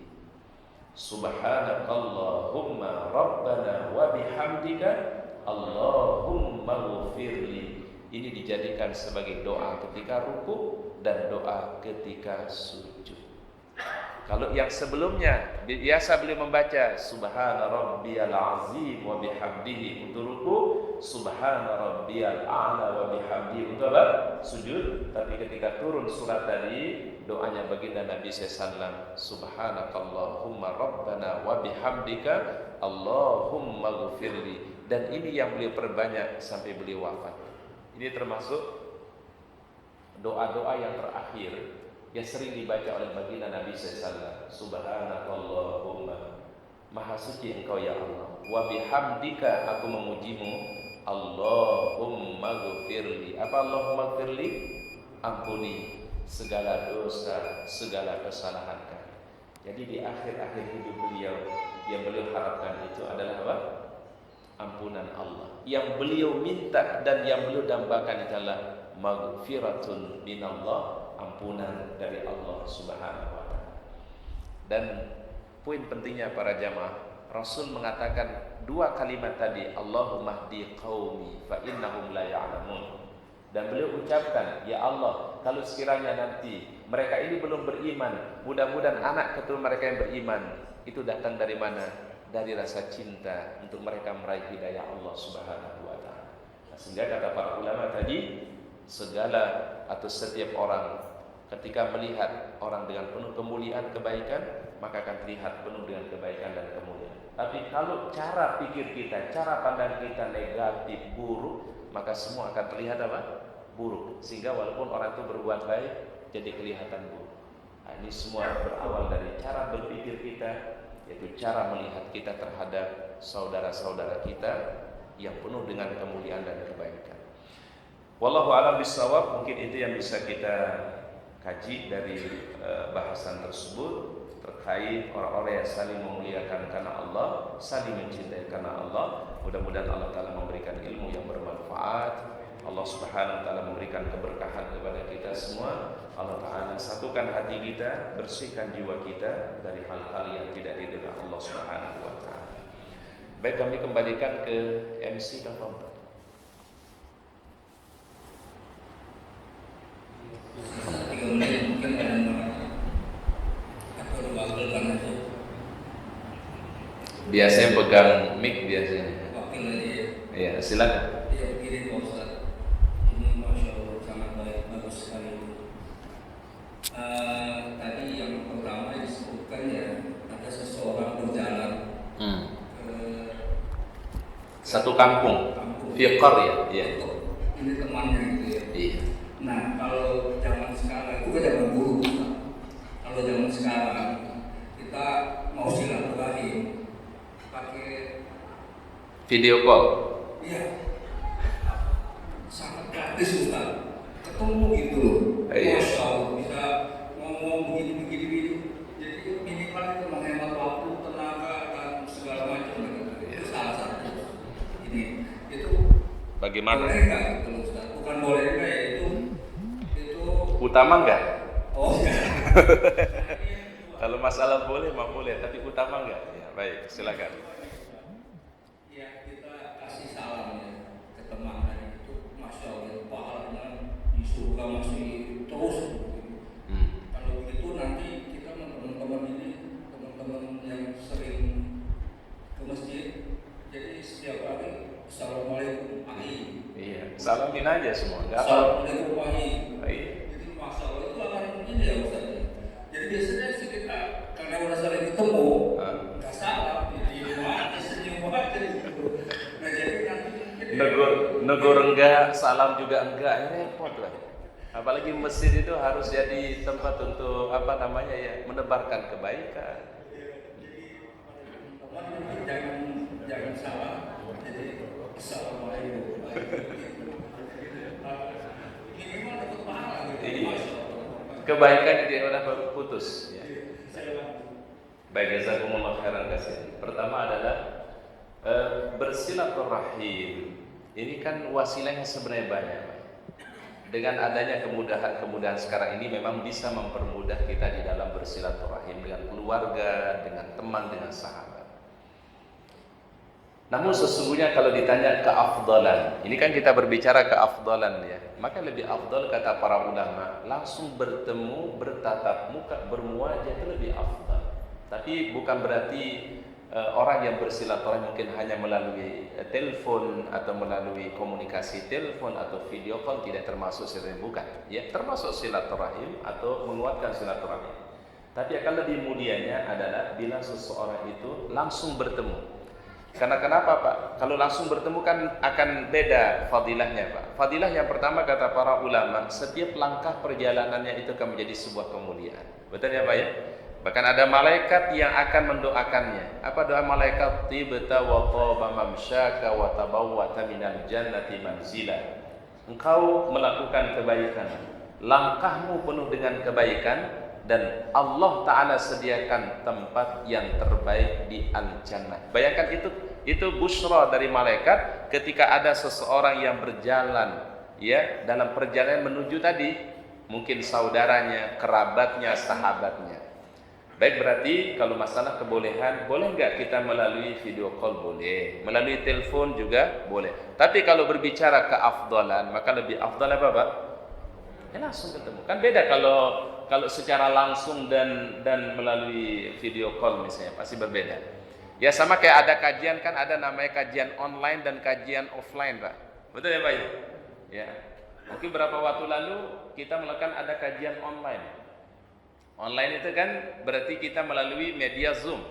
Subhanakallahumma rabbana wa bihamdika Allahumma ghfirli. Ini dijadikan sebagai doa ketika ruku dan doa ketika sujud. Kalau yang sebelumnya biasa beliau membaca subhana rabbiyal azim wa bihamdihi untuk ruku, subhana rabbiyal a'la wa bihamdihi untuk sujud. Tapi ketika turun surat tadi, doanya baginda Nabi SAW, subhanakallahumma rabbana wa bihamdika Allahumma ghfirli. Dan ini yang beliau perbanyak sampai beliau wafat. Ini termasuk doa-doa yang terakhir yang sering dibaca oleh baginda Nabi SAW. Subhanakallahumma, maha suci engkau ya Allah, wa bihamdika, aku memujimu, Allahumma ghfirli. Apa Allahumma ghfirli? Ampuni segala dosa, segala kesalahan kami. Jadi di akhir-akhir hidup beliau yang beliau harapkan itu adalah apa? Ampunan Allah. Yang beliau minta dan yang beliau dambakan adalah maghfiratun minallah, ampunan dari Allah Subhanahu wa taala. Dan poin pentingnya para jamaah, Rasul mengatakan dua kalimat tadi, Allahumma hdi qaumi fa innahum la ya'lamun. Dan beliau ucapkan, ya Allah, kalau sekiranya nanti mereka ini belum beriman, mudah-mudahan anak keturunan mereka yang beriman itu datang dari mana? Dari rasa cinta untuk mereka meraih hidayah Allah Subhanahu wa taala. Sehingga kata para ulama tadi, segala atau setiap orang ketika melihat orang dengan penuh kemuliaan kebaikan, maka akan terlihat penuh dengan kebaikan dan kemuliaan. Tapi kalau cara pikir kita, cara pandang kita negatif, buruk, maka semua akan terlihat apa? Buruk. Sehingga walaupun orang itu berbuat baik, jadi kelihatan buruk. Nah, ini semua berawal dari cara berpikir kita, yaitu cara melihat kita terhadap saudara-saudara kita yang penuh dengan kemuliaan dan kebaikan. Wallahu a'lam bishawab. Mungkin itu yang bisa kita kaji dari bahasan tersebut terkait orang-orang yang saling memuliakan karena Allah, saling mencintai karena Allah. Mudah-mudahan Allah Ta'ala memberikan ilmu yang bermanfaat. Allah Subhanahu wa Ta'ala memberikan keberkahan kepada kita semua. Allah Ta'ala satukan hati kita, bersihkan jiwa kita dari hal-hal yang tidak diridhoi Allah Subhanahu wa Ta'ala. Baik, kami kembalikan ke MC dan Pak. Biasanya pegang mic biasanya. Iya, silakan. Tadi yang pertama disebutkan ya, ada seseorang berjalan ke satu kampung, fiqar ya, iya. Ini temannya gitu ya. Iya. Nah, kalau zaman sekarang itu kan zaman dulu. Kalau zaman sekarang kita mau silaturahim pakai video call. Iya. Sangat praktis Ustaz. Ketemu gitu loh. Iya. Masya Allah, bisa ngomong begini. Jadi minimal itu menghemat waktu, tenaga dan segala macam. Itu salah satu. Ini itu Bagaimana? boleh nggak gitu loh Ustaz? Bukan boleh nggak ya itu Utama nggak? oh ya. Kalau masalah boleh, mah boleh, tapi utama nggak? Ya, baik, silakan. Ya, kita kasih salam ya ke teman dan itu Masya Allah pahalanya di surga masih terus. Kalau begitu nanti kita teman-teman ini, teman-teman yang sering ke masjid, jadi setiap hari Assalamualaikum Pak. Iya, salamin aja semua, nggak apa. Assalamualaikum Pak. Iya. Jadi Masya Allah itu akan ini ya Ustaz. Jadi biasanya sih kita karena udah sering ketemu, nggak salah, jadi mati senyum aja gitu. Nah jadi nanti Negur enggak, salam juga enggak, ya repot lah. Apalagi masjid itu harus jadi tempat untuk apa namanya ya, menebarkan kebaikan. Jadi teman jangan salah. Jadi Assalamualaikum. Minimal dapat pahala gitu. Iya. Kebaikan dia udah putus. Ya. Baik, jazakumullah khairan katsir. Pertama adalah bersilaturahim. Ini kan wasilahnya sebenarnya banyak. Dengan adanya kemudahan sekarang ini memang bisa mempermudah kita di dalam bersilaturahim dengan keluarga, dengan teman, dengan sahabat. Namun sesungguhnya kalau ditanya keafdalan, ini kan kita berbicara keafdalan ya, maka lebih afdal kata para ulama langsung bertemu, bertatap muka, bermuajah itu lebih afdal. Tapi bukan berarti orang yang bersilaturahim mungkin hanya melalui telepon atau melalui komunikasi telepon atau video call tidak termasuk silaturahim, bukan ya, termasuk silaturahim atau menguatkan silaturahim. Tapi akan lebih mulianya adalah bila seseorang itu langsung bertemu. Karena kenapa Pak? Kalau langsung bertemu kan akan beda fadilahnya Pak. Fadilah yang pertama kata para ulama, setiap langkah perjalanannya itu akan menjadi sebuah kemuliaan. Betul ya Pak ya? Bahkan ada malaikat yang akan mendoakannya. Apa doa malaikat? Tibta wa taba mamsyaka wa tabawwata minal jannati manzila. Engkau melakukan kebaikan, langkahmu penuh dengan kebaikan, dan Allah Ta'ala sediakan tempat yang terbaik di Al-Jannah. Bayangkan itu busra dari malaikat ketika ada seseorang yang berjalan ya dalam perjalanan menuju tadi mungkin saudaranya, kerabatnya, sahabatnya. Baik, berarti kalau masalah kebolehan, boleh nggak kita melalui video call? Boleh. Melalui telepon juga boleh. Tapi kalau berbicara keafdalan, maka lebih afdal apa Pak? Ya langsung ketemu. Kan beda kalau secara langsung dan melalui video call misalnya, pasti berbeda. Ya sama kayak ada kajian kan, ada namanya kajian online dan kajian offline Pak. Betul ya Pak? Ya. Mungkin beberapa waktu lalu kita melakukan ada kajian online Online itu kan berarti kita melalui media Zoom.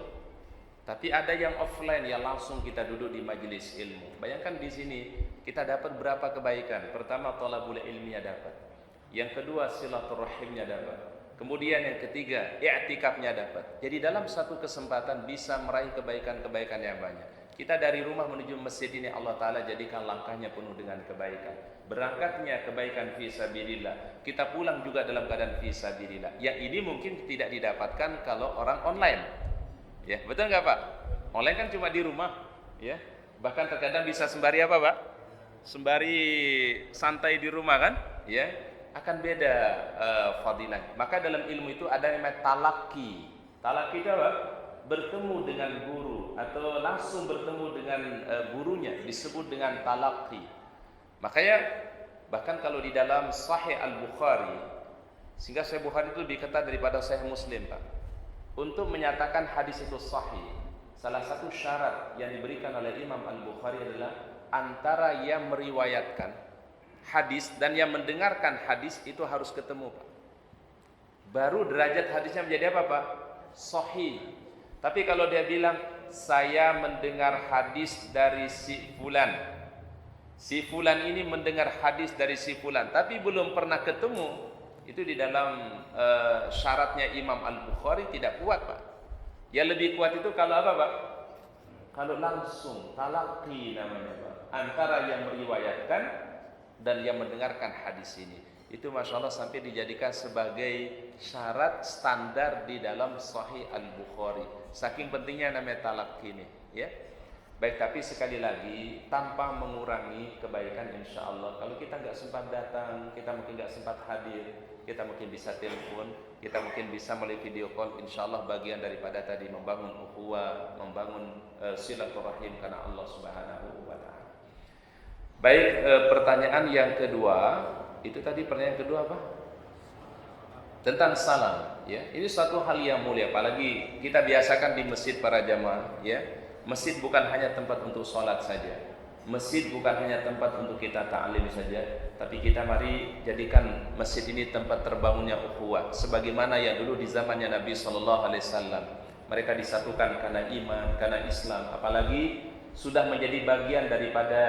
Tapi ada yang offline yang langsung kita duduk di majelis ilmu. Bayangkan di sini kita dapat berapa kebaikan. Pertama, thalabul ilminya dapat. Yang kedua, silaturahimnya dapat. Kemudian yang ketiga, i'tikafnya dapat. Jadi dalam satu kesempatan bisa meraih kebaikan-kebaikan yang banyak. Kita dari rumah menuju masjid ini Allah Ta'ala jadikan langkahnya penuh dengan kebaikan. Berangkatnya kebaikan fi sabilillah. Kita pulang juga dalam keadaan fi sabilillah. Yang ini mungkin tidak didapatkan kalau orang online. Ya, betul nggak Pak? Online kan cuma di rumah, ya. Bahkan terkadang bisa sembari apa Pak? Sembari santai di rumah kan, ya. Akan beda fadilah. Maka dalam ilmu itu ada yang namanya talaki. Talaki itu apa? Bertemu dengan guru atau langsung bertemu dengan gurunya disebut dengan talaki. Makanya bahkan kalau di dalam Sahih Al-Bukhari, sehingga Sahih Bukhari itu lebih ketat daripada Sahih Muslim Pak. Untuk menyatakan hadis itu sahih, salah satu syarat yang diberikan oleh Imam Al-Bukhari adalah antara yang meriwayatkan hadis dan yang mendengarkan hadis itu harus ketemu Pak. Baru derajat hadisnya menjadi apa Pak? Sahih. Tapi kalau dia bilang saya mendengar hadis dari si fulan, si fulan ini mendengar hadis dari si fulan, tapi belum pernah ketemu, itu di dalam syaratnya Imam Al-Bukhari tidak kuat Pak. Yang lebih kuat itu kalau apa Pak? Kalau langsung talaqi namanya Pak, antara yang meriwayatkan dan yang mendengarkan hadis ini. Itu Masya Allah sampai dijadikan sebagai syarat standar di dalam Sahih Al-Bukhari. Saking pentingnya namanya talaqi ini, ya. Baik, tapi sekali lagi tanpa mengurangi kebaikan insya Allah. Kalau kita nggak sempat datang, kita mungkin nggak sempat hadir, kita mungkin bisa telepon, kita mungkin bisa melalui video call. Insya Allah bagian daripada tadi membangun ukhuwah, membangun silaturahim karena Allah Subhanahu wa Ta'ala. Baik, pertanyaan yang kedua, itu tadi pertanyaan kedua apa? Tentang salam, ya. Ini suatu hal yang mulia, apalagi kita biasakan di masjid para jamaah, ya. Masjid bukan hanya tempat untuk sholat saja. Masjid bukan hanya tempat untuk kita ta'lim saja, tapi kita mari jadikan masjid ini tempat terbangunnya ukhuwah. Sebagaimana yang dulu di zamannya Nabi SAW, mereka disatukan karena iman, karena Islam. Apalagi sudah menjadi bagian daripada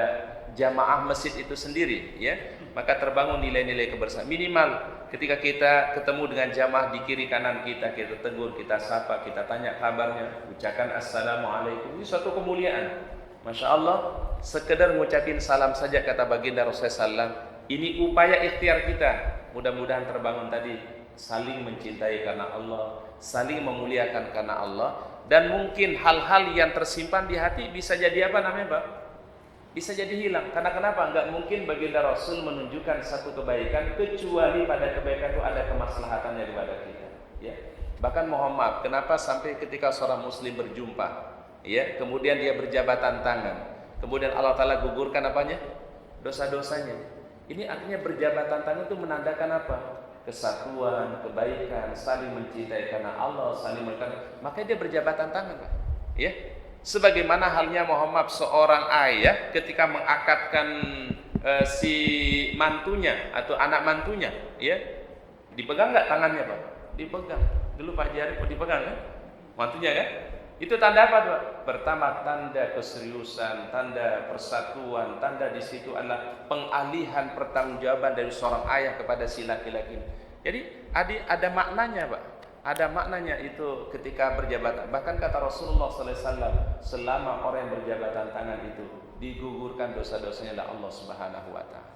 jamaah masjid itu sendiri, ya. Maka terbangun nilai-nilai kebersamaan. Minimal ketika kita ketemu dengan jamaah di kiri kanan kita tegur, kita sapa, kita tanya kabarnya, ucapkan assalamualaikum. Ini suatu kemuliaan. Masya Allah, sekedar mengucapin salam saja kata baginda Rasulullah SAW. Ini upaya ikhtiar kita. Mudah-mudahan terbangun tadi saling mencintai karena Allah, saling memuliakan karena Allah. Dan mungkin hal-hal yang tersimpan di hati bisa jadi apa namanya Pak? Bisa jadi hilang. Karena kenapa? Enggak mungkin baginda Rasul menunjukkan satu kebaikan kecuali pada kebaikan itu ada kemaslahatannya kepada kita, ya. Bahkan mohon maaf, kenapa sampai ketika seorang muslim berjumpa, ya, kemudian dia berjabatan tangan, kemudian Allah Ta'ala gugurkan apanya? Dosa-dosanya. Ini artinya berjabatan tangan itu menandakan apa? Kesatuan, kebaikan, saling mencintai karena Allah, saling mencintai. Makanya dia berjabatan tangan Pak, ya. Sebagaimana halnya Muhammad seorang ayah ketika mengakadkan si mantunya atau anak mantunya, ya, dipegang nggak tangannya Pak? Dipegang. Dulu Pak Jari dipegang kan? Mantunya kan? Itu tanda apa Pak? Pertama tanda keseriusan, tanda persatuan, tanda di situ adalah pengalihan pertanggungjawaban dari seorang ayah kepada si laki-laki. Jadi ada maknanya Pak. Ada maknanya itu ketika berjabatan. Bahkan kata Rasulullah SAW, selama orang yang berjabatan tangan itu digugurkan dosa-dosanya oleh Allah Subhanahu wa Ta'ala.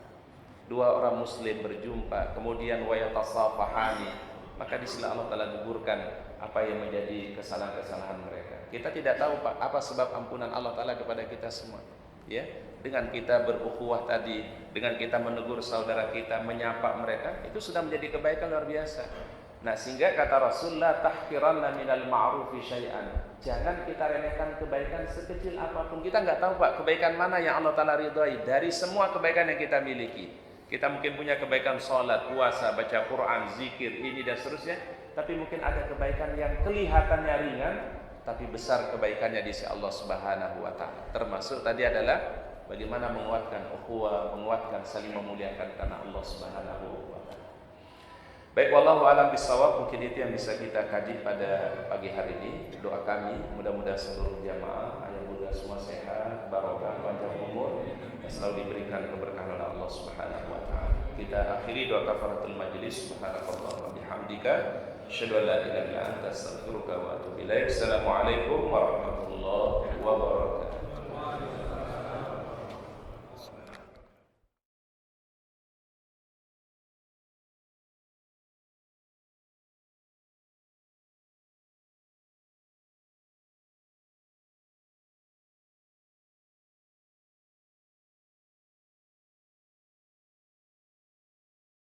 Dua orang muslim berjumpa, kemudian wa yatasafahani, maka di sini Allah Ta'ala gugurkan apa yang menjadi kesalahan-kesalahan mereka. Kita tidak tahu Pak, apa sebab ampunan Allah Ta'ala kepada kita semua, ya. Dengan kita berukhuwah tadi, dengan kita menegur saudara kita, menyapa mereka, itu sudah menjadi kebaikan luar biasa. Nah, sehingga kata Rasulullah, tahqiranna minal ma'rufi syai'an. Jangan kita remehkan kebaikan sekecil apapun. Kita nggak tahu Pak, kebaikan mana yang Allah Ta'ala ridhai dari semua kebaikan yang kita miliki. Kita mungkin punya kebaikan sholat, puasa, baca Quran, zikir, ini dan seterusnya. Tapi mungkin ada kebaikan yang kelihatannya ringan, tapi besar kebaikannya di sisi Allah Subhanahu wa Ta'ala. Termasuk tadi adalah bagaimana menguatkan ukhuwah, menguatkan saling memuliakan karena Allah Subhanahu wa Ta'ala. Baik, wallahu a'lam bishawab. Mungkin itu yang bisa kita kaji pada pagi hari ini. Doa kami mudah-mudahan seluruh jamaah, ayah bunda semua sehat, barokah, panjang umur, dan selalu diberikan keberkahan oleh Allah Subhanahu wa taala. Kita akhiri doa kafaratul majlis. Subhanakallahumma bihamdika asyhadu an la ilaha illa anta astaghfiruka wa atubu ilaik. Assalamualaikum warahmatullahi wabarakatuh.